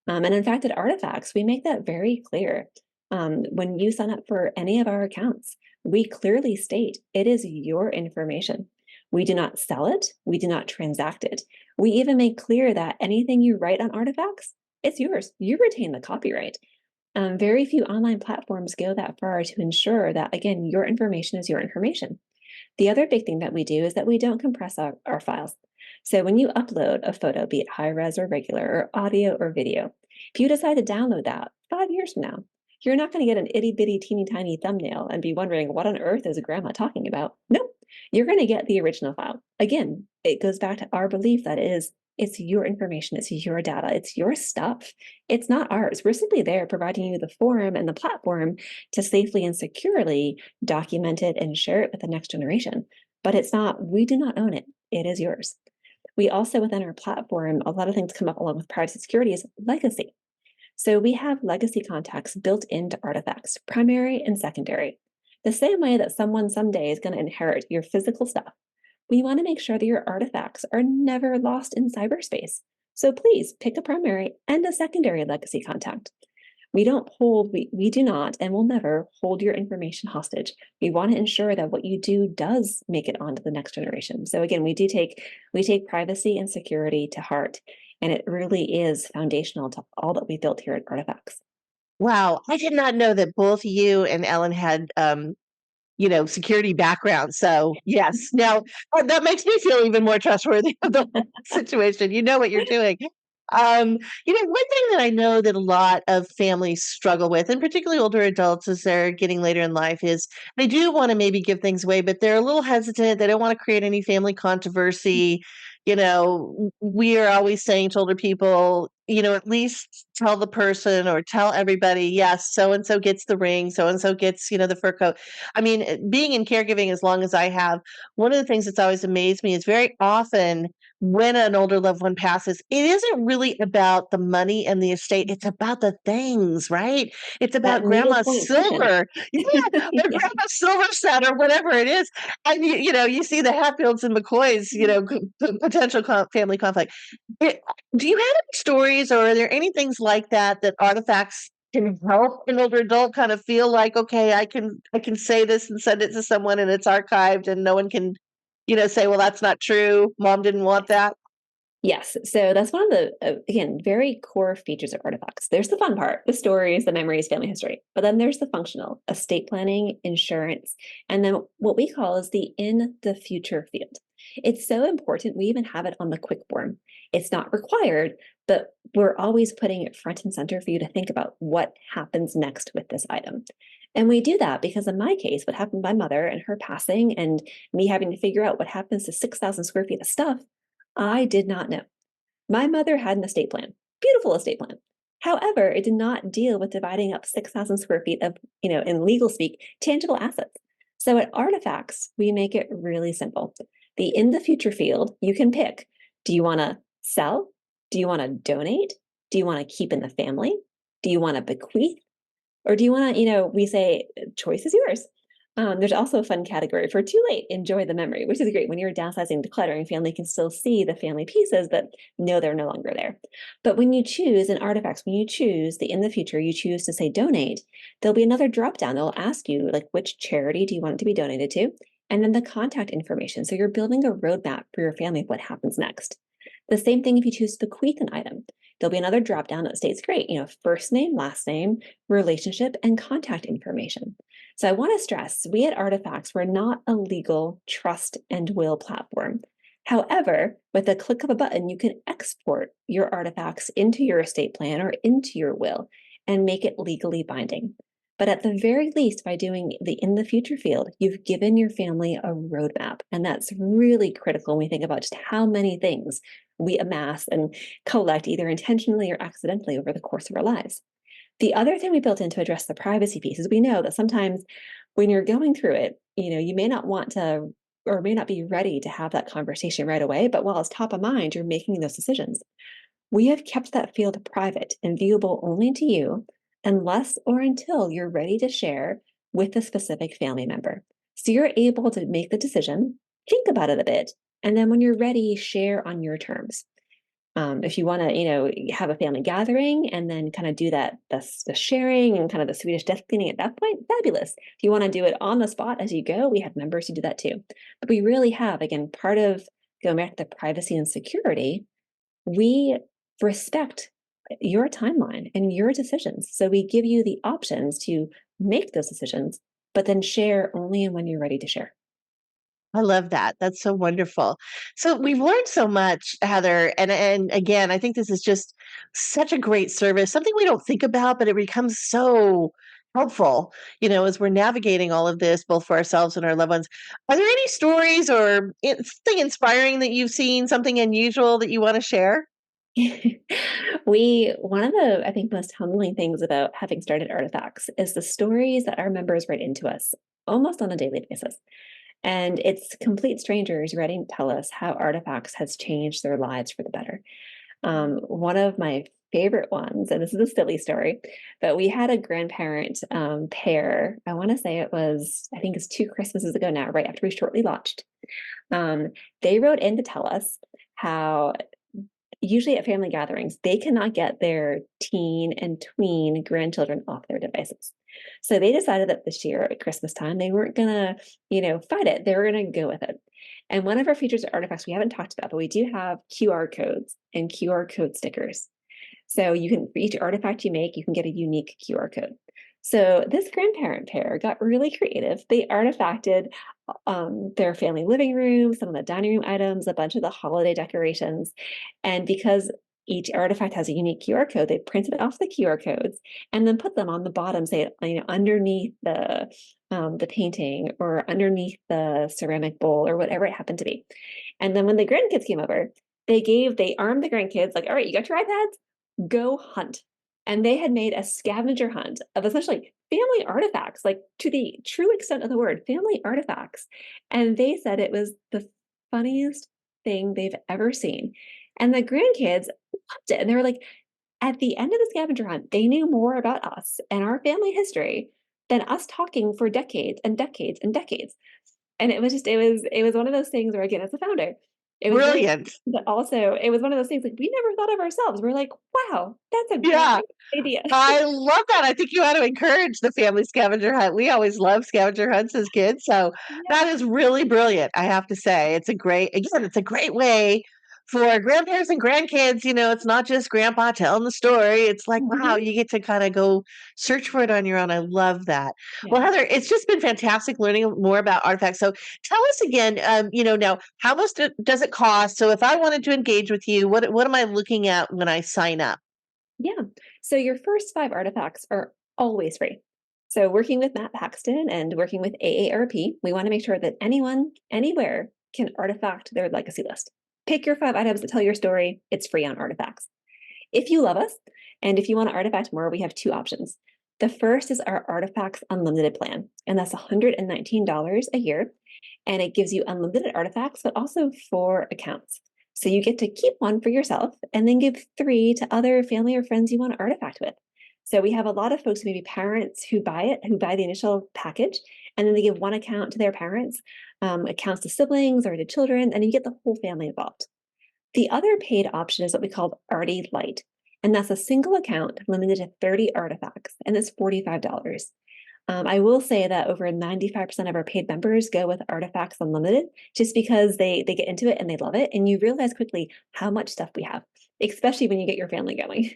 And in fact, at Artifacts, we make that very clear. When you sign up for any of our accounts, we clearly state it is your information. We do not sell it. We do not transact it. We even make clear that anything you write on Artifacts, it's yours. You retain the copyright. Very few online platforms go that far to ensure that, again, your information is your information. The other big thing that we do is that we don't compress our files. So when you upload a photo, be it high res or regular, or audio or video, if you decide to download that 5 years from now, you're not going to get an itty bitty teeny tiny thumbnail and be wondering, what on earth is grandma talking about? Nope. You're going to get the original file. Again, it goes back to our belief that it's your information, it's your data, it's your stuff. It's not ours. We're simply there providing you the forum and the platform to safely and securely document it and share it with the next generation. But we do not own it. It is yours. We also, within our platform, a lot of things come up along with privacy security is legacy. So we have legacy contacts built into Artifacts, primary and secondary. The same way that someone someday is going to inherit your physical stuff, we want to make sure that your artifacts are never lost in cyberspace. So please pick a primary and a secondary legacy contact. We do not and will never hold your information hostage. We want to ensure that what you do does make it onto the next generation. So again, we take privacy and security to heart, and it really is foundational to all that we built here at Artifacts. Wow, I did not know that both you and Ellen had security background. So yes, now that makes me feel even more trustworthy of the whole situation. You know what you're doing. One thing that I know that a lot of families struggle with, and particularly older adults as they're getting later in life, is they do want to maybe give things away, but they're a little hesitant. They don't want to create any family controversy. We are always saying to older people, at least tell the person or tell everybody, yes, so and so gets the ring, so and so gets, the fur coat. I mean, being in caregiving as long as I have, one of the things that's always amazed me is very often when an older loved one passes, it isn't really about the money and the estate. It's about the things, right? It's about That grandma's needlepoint cushion. silver. Yeah, or Yeah. grandma's silver set or whatever it is. And you see the Hatfields and McCoys, potential family conflict. Do you have any stories or are there any things like that Artifacts can help an older adult kind of feel like, okay, I can say this and send it to someone and it's archived and no one can, say, well, that's not true. Mom didn't want that. Yes. So that's one of the, again, very core features of Artifacts. There's the fun part, the stories, the memories, family history. But then there's the functional, estate planning, insurance, and then what we call is the in the future field. It's so important. We even have it on the quick form. It's not required, but we're always putting it front and center for you to think about what happens next with this item. And we do that because in my case, what happened to my mother and her passing and me having to figure out what happens to 6,000 square feet of stuff, I did not know. My mother had an estate plan, beautiful estate plan. However, it did not deal with dividing up 6,000 square feet of, in legal speak, tangible assets. So at Artifacts, we make it really simple. The in the future field, you can pick. Do you want to sell? Do you want to donate? Do you want to keep in the family? Do you want to bequeath? Or do you want to, we say, choice is yours. There's also a fun category for too late, enjoy the memory, which is great. When you're downsizing, decluttering, family can still see the family pieces, but no, they're no longer there. But when you choose in Artifacts, when you choose the in the future, you choose to say donate, there'll be another drop down that'll ask you, like, which charity do you want it to be donated to? And then the contact information. So you're building a roadmap for your family of what happens next. The same thing if you choose to bequeath an item. there'll be another drop down that states, great, first name, last name, relationship, and contact information. So I want to stress, we at Artifacts, we're not a legal trust and will platform. However, with a click of a button, you can export your artifacts into your estate plan or into your will and make it legally binding. But at the very least, by doing the in the future field, you've given your family a roadmap. And that's really critical when we think about just how many things we amass and collect either intentionally or accidentally over the course of our lives. The other thing we built in to address the privacy piece is we know that sometimes when you're going through it, you may not want to or may not be ready to have that conversation right away, but while it's top of mind, you're making those decisions. We have kept that field private and viewable only to you unless or until you're ready to share with a specific family member. So you're able to make the decision, think about it a bit, and then when you're ready, share on your terms. If you want to, have a family gathering and then kind of do the sharing and kind of the Swedish Death Cleaning at that point, fabulous. If you want to do it on the spot as you go, we have members who do that too. But we really have, again, part of going back to the privacy and security, we respect your timeline and your decisions. So we give you the options to make those decisions, but then share only when you're ready to share. I love that. That's so wonderful. So we've learned so much, Heather, and again, I think this is just such a great service, something we don't think about, but it becomes so helpful, as we're navigating all of this, both for ourselves and our loved ones. Are there any stories or something inspiring that you've seen, something unusual that you want to share? One of the, I think, most humbling things about having started Artifacts is the stories that our members write into us almost on a daily basis. And it's complete strangers writing to tell us how Artifacts has changed their lives for the better. One of my favorite ones, and this is a silly story, but we had a grandparent pair. I want to say I think it's 2 Christmases ago now, right after we shortly launched. They wrote in to tell us how usually at family gatherings, they cannot get their teen and tween grandchildren off their devices. So they decided that this year at Christmas time, they weren't gonna, fight it. They were gonna go with it. And one of our features at Artifacts we haven't talked about, but we do have QR codes and QR code stickers. So you can, for each artifact you make, you can get a unique QR code. So this grandparent pair got really creative. They artifacted their family living room, some of the dining room items, a bunch of the holiday decorations. And because each artifact has a unique QR code, they printed off the QR codes and then put them on the bottom, say, underneath the painting or underneath the ceramic bowl or whatever it happened to be. And then when the grandkids came over, they armed the grandkids like, all right, you got your iPads, go hunt. And they had made a scavenger hunt of essentially family artifacts, like to the true extent of the word, family artifacts. And they said it was the funniest thing they've ever seen. And the grandkids loved it. And they were like, at the end of the scavenger hunt, they knew more about us and our family history than us talking for decades and decades and decades. And it was one of those things where, again, as a founder, it was very, Brilliant. but also it was one of those things like we never thought of ourselves. We're like, wow, that's a Yeah. great idea. I love that. I think you ought to encourage the family scavenger hunt. We always loved scavenger hunts as kids. So Yeah. that is really brilliant, I have to say. It's a great way for grandparents and grandkids. It's not just grandpa telling the story. It's like, wow, Mhm. you get to kind of go search for it on your own. I love that. Well, Yeah. Heather, it's just been fantastic learning more about artifacts. So tell us again, now how much does it cost? So if I wanted to engage with you, what am I looking at when I sign up? Yeah. So your first 5 artifacts are always free. So working with Matt Paxton and working with AARP, we want to make sure that anyone, anywhere can artifact their legacy list. Pick your 5 items that tell your story. It's free on Artifacts. If you love us and if you want to artifact more, we have 2 options. The first is our Artifacts Unlimited plan, and that's $119 a year. And it gives you unlimited artifacts, but also 4 accounts. So you get to keep one for yourself and then give 3 to other family or friends you want to artifact with. So we have a lot of folks, maybe parents who buy the initial package, and then they give 1 account to their parents, accounts to siblings or to children, and you get the whole family involved. The other paid option is what we call Artie Lite, and that's a single account limited to 30 artifacts, and it's $45. I will say that over 95% of our paid members go with Artifacts Unlimited just because they get into it and they love it. And you realize quickly how much stuff we have, especially when you get your family going.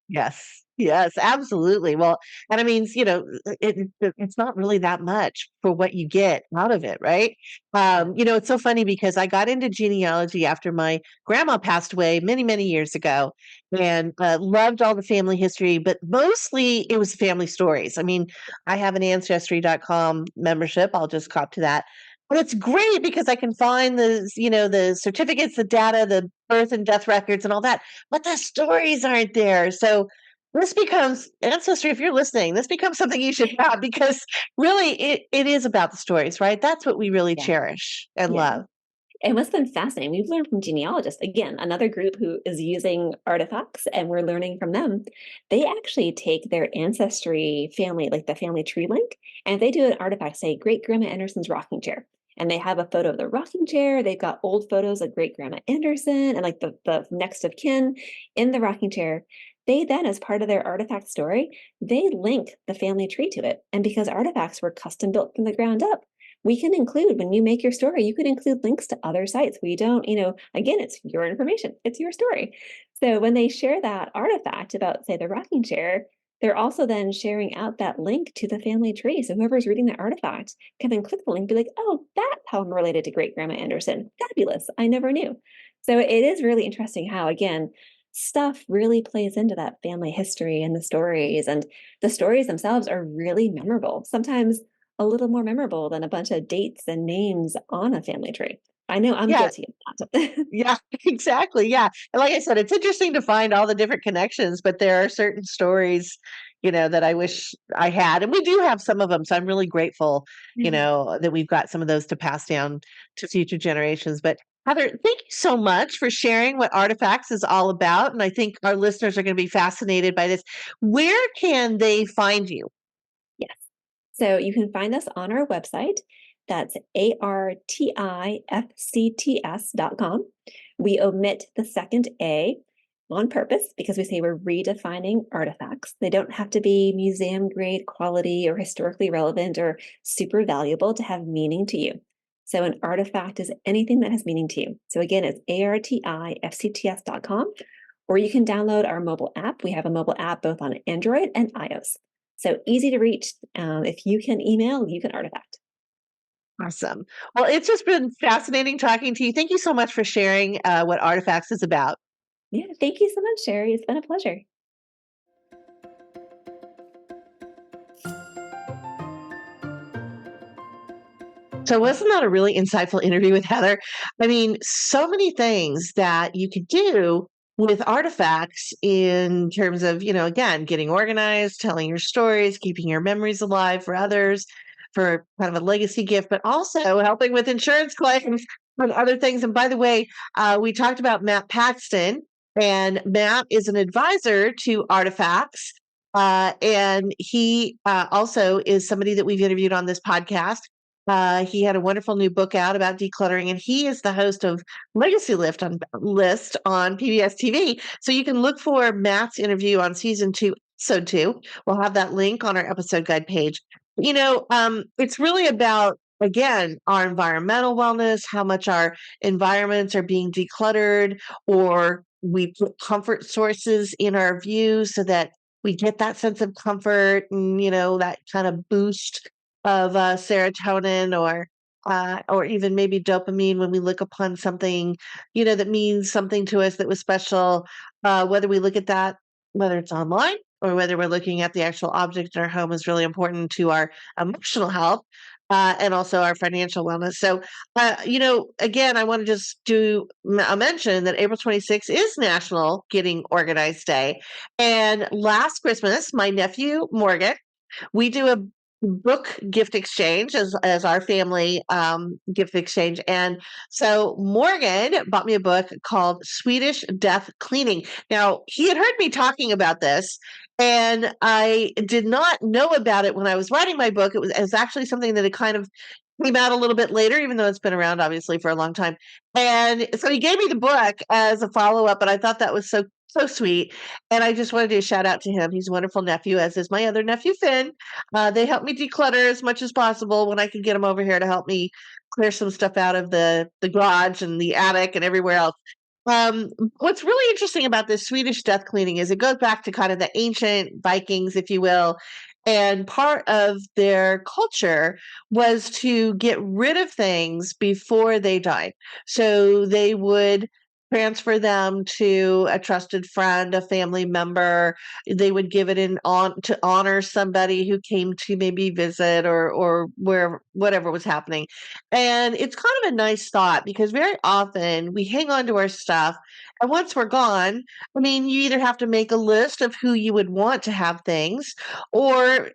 Yes. Yes, absolutely. Well, and I mean, it's not really that much for what you get out of it, right? It's so funny because I got into genealogy after my grandma passed away many, many years ago, and loved all the family history, but mostly it was family stories. I mean, I have an ancestry.com membership. I'll just cop to that. But it's great because I can find the certificates, the data, the birth and death records and all that, but the stories aren't there. So this becomes ancestry. If you're listening, this becomes something you should have because really it is about the stories, right? That's what we really Yeah. cherish and Yeah. love. And what's been fascinating, we've learned from genealogists, again, another group who is using artifacts, and we're learning from them. They actually take their ancestry family, like the family tree link, and they do an artifact, say Great Grandma Anderson's rocking chair. And they have a photo of the rocking chair. They've got old photos of Great Grandma Anderson and like the next of kin in the rocking chair. They then, as part of their artifact story, they link the family tree to it. And because artifacts were custom built from the ground up, we can include, when you make your story, you can include links to other sites. We don't, again, it's your information, it's your story. So when they share that artifact about, say, the rocking chair, they're also then sharing out that link to the family tree. So whoever's reading the artifact can then click the link and be like, oh, that's how I'm related to Great Grandma Anderson. Fabulous. I never knew. So it is really interesting how, again, stuff really plays into that family history and the stories themselves are really memorable. Sometimes a little more memorable than a bunch of dates and names on a family tree. I know I'm Yeah, guilty of that. yeah, exactly. Yeah. And like I said, it's interesting to find all the different connections, but there are certain stories, that I wish I had. And we do have some of them. So I'm really grateful, that we've got some of those to pass down to future generations. But Heather, thank you so much for sharing what Artifacts is all about. And I think our listeners are going to be fascinated by this. Where can they find you? Yes. So you can find us on our website. That's artifcts.com. We omit the second A on purpose because we say we're redefining artifacts. They don't have to be museum grade quality or historically relevant or super valuable to have meaning to you. So an artifact is anything that has meaning to you. So again, it's artifcts.com, or you can download our mobile app. We have a mobile app both on Android and iOS. So easy to reach. If you can email, you can artifact. Awesome. Well, it's just been fascinating talking to you. Thank you so much for sharing what Artifacts is about. Yeah, thank you so much, Sherri. It's been a pleasure. So, wasn't that a really insightful interview with Heather? I mean, so many things that you could do with artifacts in terms of, again, getting organized, telling your stories, keeping your memories alive for others, for kind of a legacy gift, but also helping with insurance claims and other things. And by the way, we talked about Matt Paxton, and Matt is an advisor to Artifacts. And he also is somebody that we've interviewed on this podcast. He had a wonderful new book out about decluttering, and he is the host of Legacy List on PBS TV. So you can look for Matt's interview on season 2, episode 2. We'll have that link on our episode guide page. It's really about, again, our environmental wellness, how much our environments are being decluttered, or we put comfort sources in our view so that we get that sense of comfort and, that kind of boost of serotonin or even maybe dopamine when we look upon something, that means something to us that was special, whether we look at that, whether it's online or whether we're looking at the actual object in our home is really important to our emotional health. And also our financial wellness. So, again, I want to just do a mention that April 26th is National Getting Organized Day. And last Christmas, my nephew, Morgan, we do a book gift exchange as our family gift exchange. And so Morgan bought me a book called Swedish Death Cleaning. Now, he had heard me talking about this, and I did not know about it when I was writing my book. It was actually something that had kind of came out a little bit later, even though it's been around obviously for a long time. And so he gave me the book as a follow-up, and I thought that was so So sweet. And I just want to do a shout out to him. He's a wonderful nephew, as is my other nephew, Finn. They help me declutter as much as possible when I can get them over here to help me clear some stuff out of the garage and the attic and everywhere else. What's really interesting about this Swedish death cleaning is it goes back to kind of the ancient Vikings, if you will. And part of their culture was to get rid of things before they died. So they would transfer them to a trusted friend, a family member. They would give it in on to honor somebody who came to maybe visit or where whatever was happening. And it's kind of a nice thought because very often we hang on to our stuff, and once we're gone, I mean, you either have to make a list of who you would want to have things, or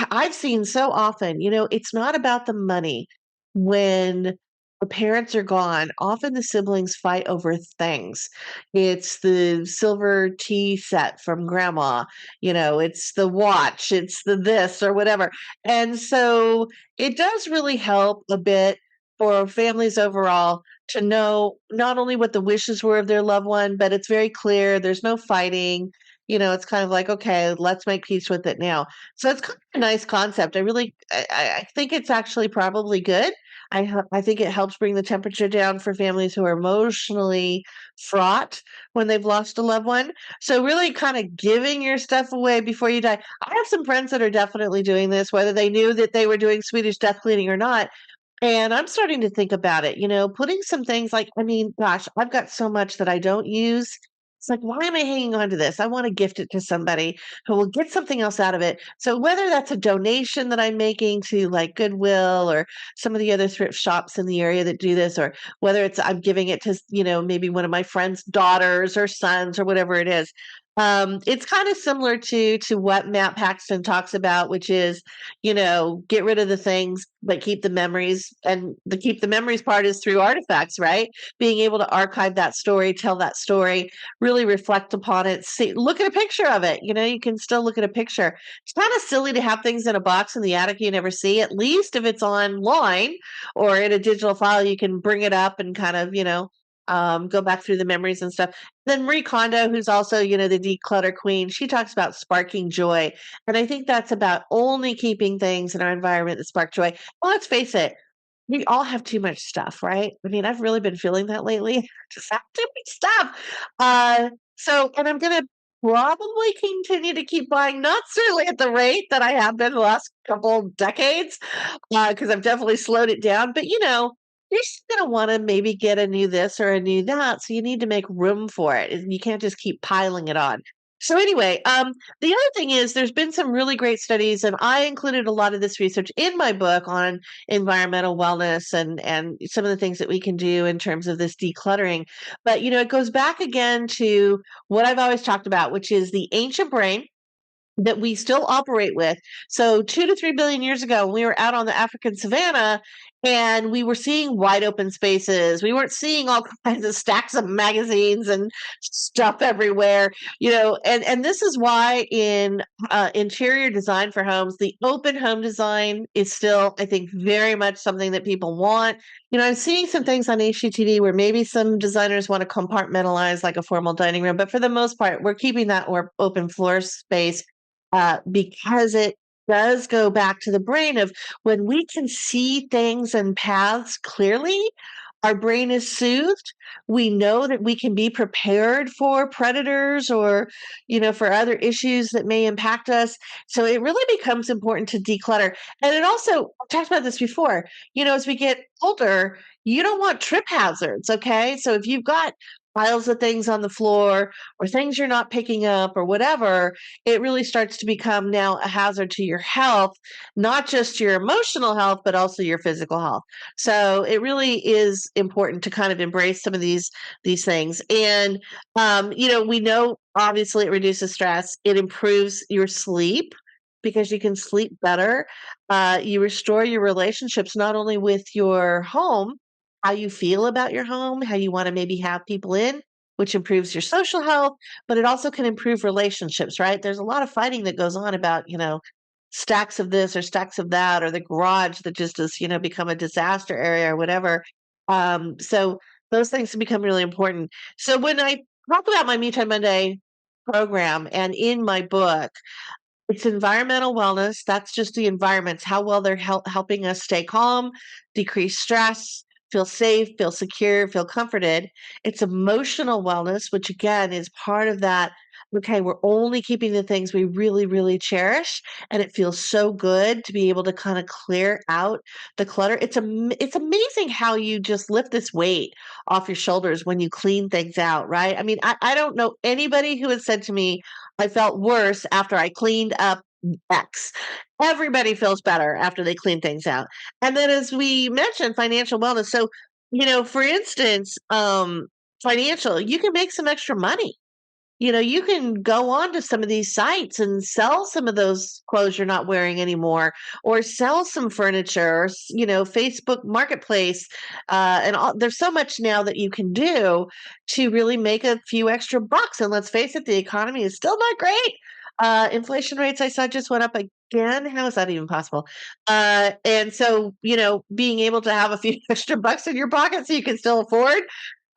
I've seen so often, it's not about the money when the parents are gone. Often the siblings fight over things. It's the silver tea set from grandma, it's the watch, it's the this or whatever. And so it does really help a bit for families overall to know not only what the wishes were of their loved one, but it's very clear. There's no fighting. It's kind of like, okay, let's make peace with it now. So it's kind of a nice concept. I think it's actually probably good. I think it helps bring the temperature down for families who are emotionally fraught when they've lost a loved one. So really kind of giving your stuff away before you die. I have some friends that are definitely doing this, whether they knew that they were doing Swedish death cleaning or not. And I'm starting to think about it, putting some things like, I mean, gosh, I've got so much that I don't use. It's like, why am I hanging on to this? I want to gift it to somebody who will get something else out of it. So whether that's a donation that I'm making to like Goodwill or some of the other thrift shops in the area that do this, or whether it's I'm giving it to, maybe one of my friends' daughters or sons or whatever it is. It's kind of similar to what Matt Paxton talks about, which is, get rid of the things, but keep the memories. And the keep the memories part is through artifacts, right? Being able to archive that story, tell that story, really reflect upon it, see, look at a picture of it. You can still look at a picture. It's kind of silly to have things in a box in the attic you never see. At least if it's online or in a digital file, you can bring it up and kind of, go back through the memories and stuff. Then Marie Kondo, who's also, the declutter queen, she talks about sparking joy. And I think that's about only keeping things in our environment that spark joy. Well, let's face it, we all have too much stuff, right? I mean, I've really been feeling that lately. Just have too much stuff. And I'm going to probably continue to keep buying, not certainly at the rate that I have been the last couple decades, because I've definitely slowed it down. But, you're just going to want to maybe get a new this or a new that. So you need to make room for it. And you can't just keep piling it on. So anyway, the other thing is there's been some really great studies, and I included a lot of this research in my book on environmental wellness and some of the things that we can do in terms of this decluttering. But it goes back again to what I've always talked about, which is the ancient brain that we still operate with. So 2 to 3 billion years ago, we were out on the African savanna and we were seeing wide open spaces. We weren't seeing all kinds of stacks of magazines and stuff everywhere, and this is why in interior design for homes, the open home design is still, I think, very much something that people want. I'm seeing some things on HGTV where maybe some designers want to compartmentalize like a formal dining room, but for the most part, we're keeping that open floor space because it does go back to the brain of when we can see things and paths clearly, our brain is soothed. We know that we can be prepared for predators or, for other issues that may impact us. So it really becomes important to declutter. And it also, I talked about this before, as we get older, you don't want trip hazards. Okay. So if you've got piles of things on the floor or things you're not picking up or whatever, it really starts to become now a hazard to your health, not just your emotional health, but also your physical health. So it really is important to kind of embrace some of these things. And, we know obviously it reduces stress. It improves your sleep because you can sleep better. You restore your relationships, not only with your home, how you feel about your home, how you want to maybe have people in, which improves your social health, but it also can improve relationships, right? There's a lot of fighting that goes on about, stacks of this or stacks of that, or the garage that just has, become a disaster area or whatever. So those things become really important. So when I talk about my Me Time Monday program, and in my book, it's environmental wellness. That's just the environments, how well they're helping us stay calm, decrease stress, feel safe, feel secure, feel comforted. It's emotional wellness, which again is part of that. Okay, we're only keeping the things we really, really cherish, and it feels so good to be able to kind of clear out the clutter. It's amazing how you just lift this weight off your shoulders when you clean things out, right? I mean, I don't know anybody who has said to me, I felt worse after I cleaned up X. Everybody feels better after they clean things out. And then, as we mentioned, financial wellness. So, for instance, financial, you can make some extra money. You can go on to some of these sites and sell some of those clothes you're not wearing anymore, or sell some furniture, or, Facebook Marketplace. And there's so much now that you can do to really make a few extra bucks. And let's face it, the economy is still not great. Inflation rates I saw just went up again. How is that even possible? And so, being able to have a few extra bucks in your pocket so you can still afford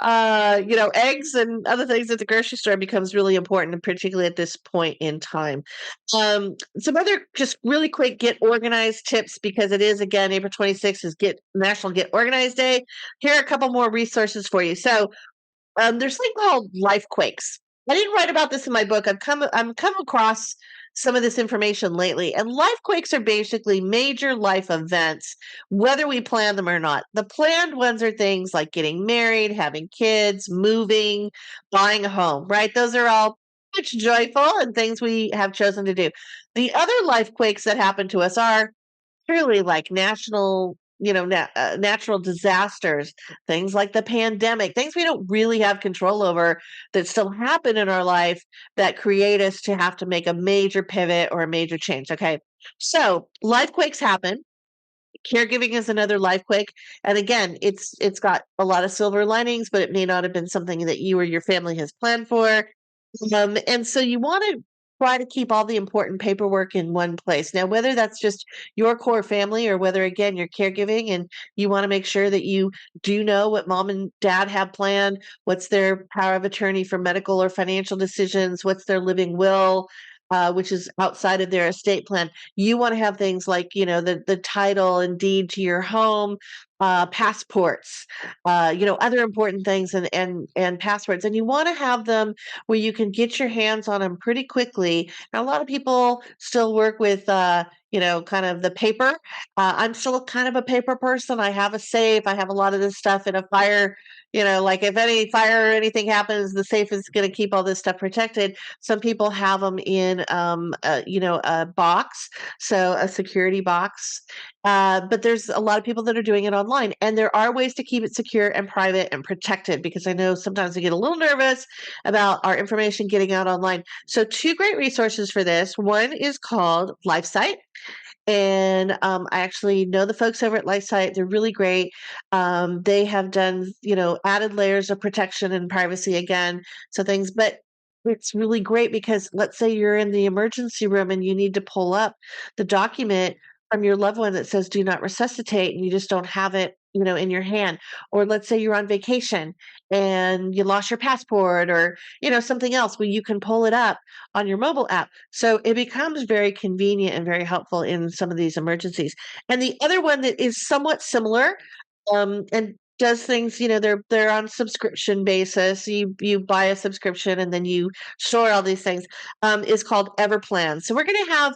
eggs and other things at the grocery store becomes really important, and particularly at this point in time. Some other just really quick get organized tips, because it is, again, April 26th is National Get Organized Day. Here are a couple more resources for you. So there's something called life quakes. I didn't write about this in my book. I'm come across some of this information lately, and life quakes are basically major life events, whether we plan them or not. The planned ones are things like getting married, having kids, moving, buying a home, right? Those are all much joyful and things we have chosen to do. The other life quakes that happen to us are truly like natural disasters, things like the pandemic, things we don't really have control over that still happen in our life that create us to have to make a major pivot or a major change. Okay. So life quakes happen. Caregiving is another life quake. And again, it's got a lot of silver linings, but it may not have been something that you or your family has planned for. And so you want to try to keep all the important paperwork in one place. Now, whether that's just your core family, or whether, again, you're caregiving and you want to make sure that you do know what mom and dad have planned, what's their power of attorney for medical or financial decisions, what's their living will, which is outside of their estate plan. You want to have things like, the title and deed to your home, passports, other important things, and passwords. And you want to have them where you can get your hands on them pretty quickly. Now, a lot of people still work with, kind of the paper. I'm still kind of a paper person. I have a safe. I have a lot of this stuff in a fire. Like if any fire or anything happens, the safe is going to keep all this stuff protected. Some people have them in, a box, so a security box. But there's a lot of people that are doing it online, and there are ways to keep it secure and private and protected, because I know sometimes we get a little nervous about our information getting out online. So 2 great resources for this. One is called LifeSite. And I actually know the folks over at LifeSite. They're really great. They have done, added layers of protection and privacy again. So things, but it's really great because let's say you're in the emergency room and you need to pull up the document from your loved one that says do not resuscitate, and you just don't have it, in your hand. Or let's say you're on vacation and you lost your passport, or, something else, where you can pull it up on your mobile app. So it becomes very convenient and very helpful in some of these emergencies. And the other one that is somewhat similar, and does things, they're on subscription basis. You buy a subscription and then you store all these things, is called Everplan. So we're going to have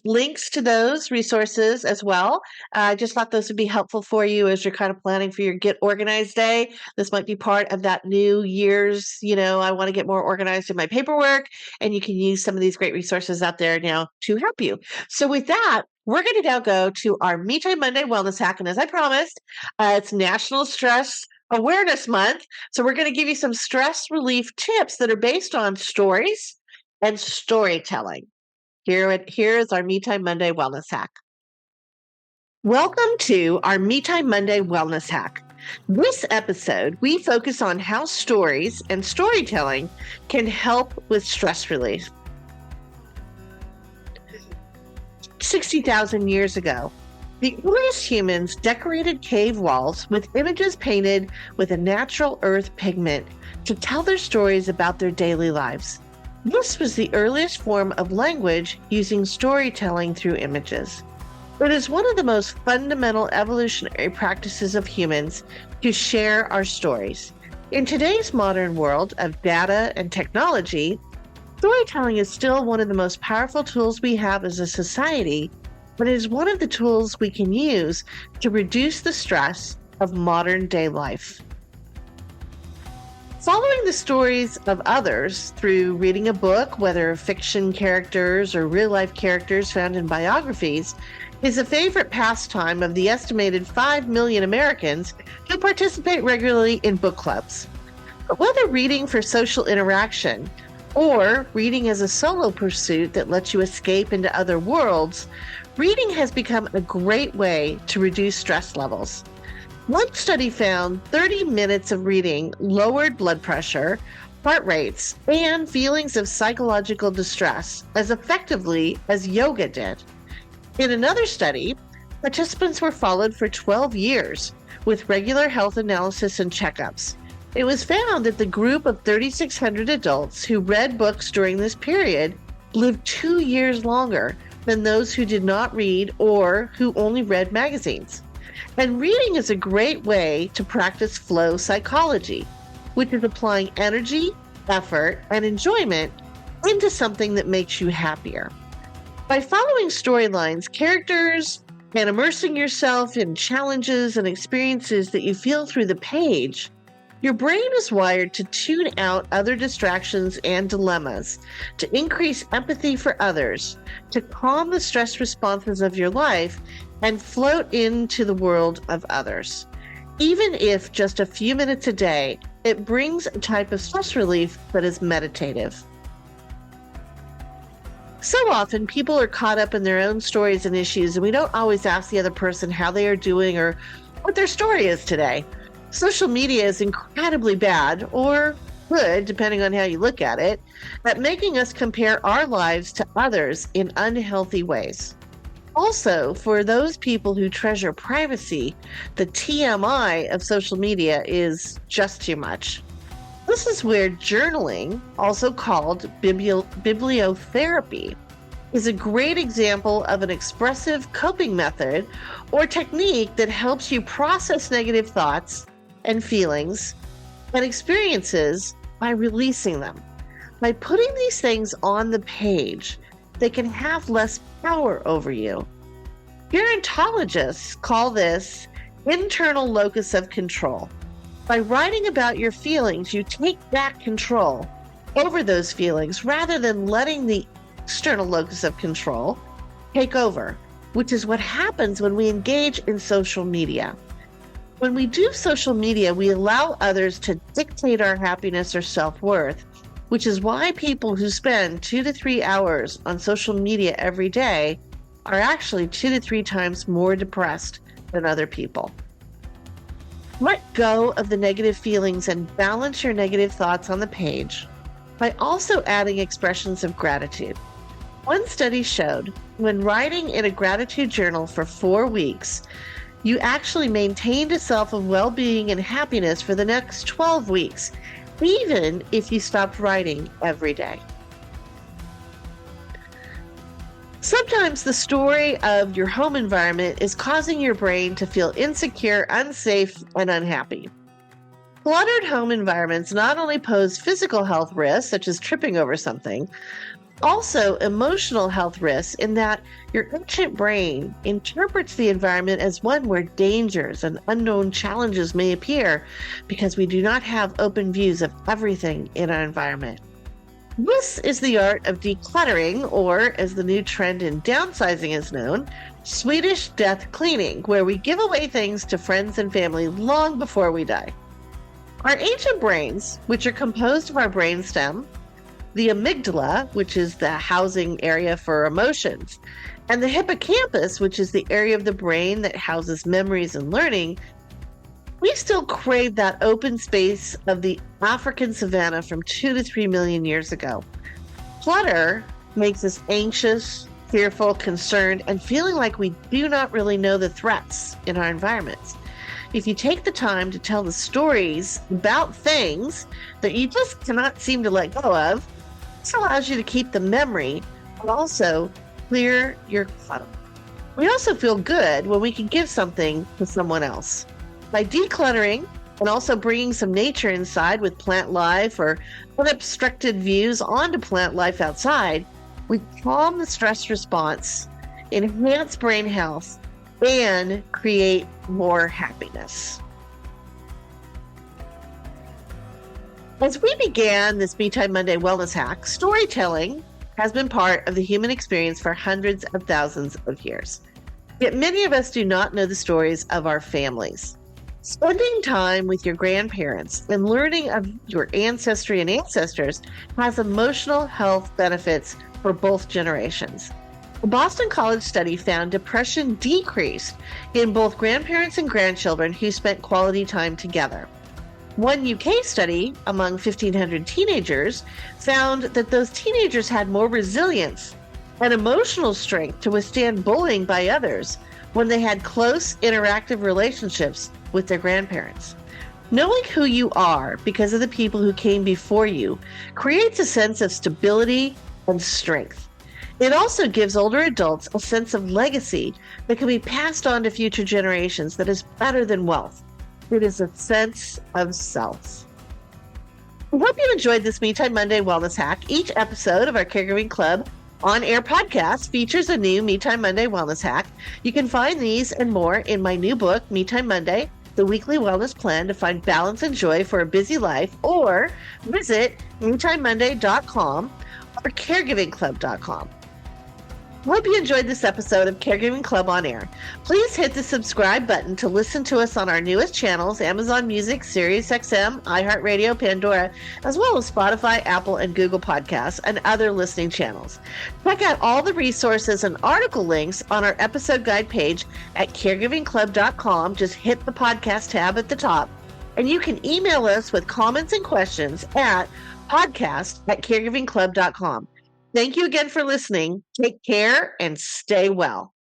links to those resources as well. I just thought those would be helpful for you as you're kind of planning for your Get Organized Day. This might be part of that New Year's, I want to get more organized in my paperwork, and you can use some of these great resources out there now to help you. So with that, we're going to now go to our Me Time Monday Wellness Hack. And as I promised, it's National Stress Awareness Month. So we're going to give you some stress relief tips that are based on stories and storytelling. Here is our Me Time Monday Wellness Hack. Welcome to our Me Time Monday Wellness Hack. This episode, we focus on how stories and storytelling can help with stress relief. 60,000 years ago, the earliest humans decorated cave walls with images painted with a natural earth pigment to tell their stories about their daily lives. This was the earliest form of language using storytelling through images. It is one of the most fundamental evolutionary practices of humans to share our stories. In today's modern world of data and technology, storytelling is still one of the most powerful tools we have as a society, but it is one of the tools we can use to reduce the stress of modern day life. Following the stories of others through reading a book, whether fiction characters or real-life characters found in biographies, is a favorite pastime of the estimated 5 million Americans who participate regularly in book clubs. But whether reading for social interaction or reading as a solo pursuit that lets you escape into other worlds, reading has become a great way to reduce stress levels. One study found 30 minutes of reading lowered blood pressure, heart rates, and feelings of psychological distress as effectively as yoga did. In another study, participants were followed for 12 years with regular health analysis and checkups. It was found that the group of 3,600 adults who read books during this period lived 2 years longer than those who did not read or who only read magazines. And reading is a great way to practice flow psychology, which is applying energy, effort, and enjoyment into something that makes you happier. By following storylines, characters, and immersing yourself in challenges and experiences that you feel through the page, your brain is wired to tune out other distractions and dilemmas, to increase empathy for others, to calm the stress responses of your life, and float into the world of others. Even if just a few minutes a day, it brings a type of stress relief that is meditative. So often, people are caught up in their own stories and issues, and we don't always ask the other person how they are doing or what their story is today. Social media is incredibly bad, or good, depending on how you look at it, at making us compare our lives to others in unhealthy ways. Also, for those people who treasure privacy, the TMI of social media is just too much. This is where journaling, also called bibliotherapy, is a great example of an expressive coping method or technique that helps you process negative thoughts and feelings and experiences by releasing them. By putting these things on the page, they can have less power over you. Gerontologists call this internal locus of control. By writing about your feelings, you take back control over those feelings rather than letting the external locus of control take over, which is what happens when we engage in social media. When we do social media, we allow others to dictate our happiness or self-worth, which is why people who spend 2 to 3 hours on social media every day are actually 2 to 3 times more depressed than other people. Let go of the negative feelings and balance your negative thoughts on the page by also adding expressions of gratitude. One study showed when writing in a gratitude journal for 4 weeks, you actually maintained a self of well-being and happiness for the next 12 weeks, even if you stopped writing every day. Sometimes the story of your home environment is causing your brain to feel insecure, unsafe, and unhappy. Cluttered home environments not only pose physical health risks, such as tripping over something, also emotional health risks in that your ancient brain interprets the environment as one where dangers and unknown challenges may appear because we do not have open views of everything in our environment. This is the art of decluttering, or as the new trend in downsizing is known, Swedish Death Cleaning, where we give away things to friends and family long before we die. Our ancient brains, which are composed of our brainstem, the amygdala, which is the housing area for emotions, and the hippocampus, which is the area of the brain that houses memories and learning, we still crave that open space of the African savanna from 2 to 3 million years ago. Clutter makes us anxious, fearful, concerned, and feeling like we do not really know the threats in our environments. If you take the time to tell the stories about things that you just cannot seem to let go of, this allows you to keep the memory, but also clear your clutter. We also feel good when we can give something to someone else. By decluttering and also bringing some nature inside with plant life or unobstructed views onto plant life outside, we calm the stress response, enhance brain health, and create more happiness. As we began this Me Time Monday wellness hack, storytelling has been part of the human experience for hundreds of thousands of years. Yet many of us do not know the stories of our families. Spending time with your grandparents and learning of your ancestry and ancestors has emotional health benefits for both generations. A Boston College study found depression decreased in both grandparents and grandchildren who spent quality time together. One UK study among 1,500 teenagers found that those teenagers had more resilience and emotional strength to withstand bullying by others when they had close, interactive relationships with their grandparents. Knowing who you are because of the people who came before you creates a sense of stability and strength. It also gives older adults a sense of legacy that can be passed on to future generations that is better than wealth. It is a sense of self. I hope you enjoyed this Me Time Monday wellness hack. Each episode of our Caregiving Club On Air podcast features a new Me Time Monday wellness hack. You can find these and more in my new book, Me Time Monday, the weekly wellness plan to find balance and joy for a busy life, or visit MeTimeMonday.com or CaregivingClub.com. I hope you enjoyed this episode of Caregiving Club On Air. Please hit the subscribe button to listen to us on our newest channels, Amazon Music, SiriusXM, iHeartRadio, Pandora, as well as Spotify, Apple, and Google Podcasts, and other listening channels. Check out all the resources and article links on our episode guide page at caregivingclub.com. Just hit the podcast tab at the top, and you can email us with comments and questions at podcast@caregivingclub.com. Thank you again for listening. Take care and stay well.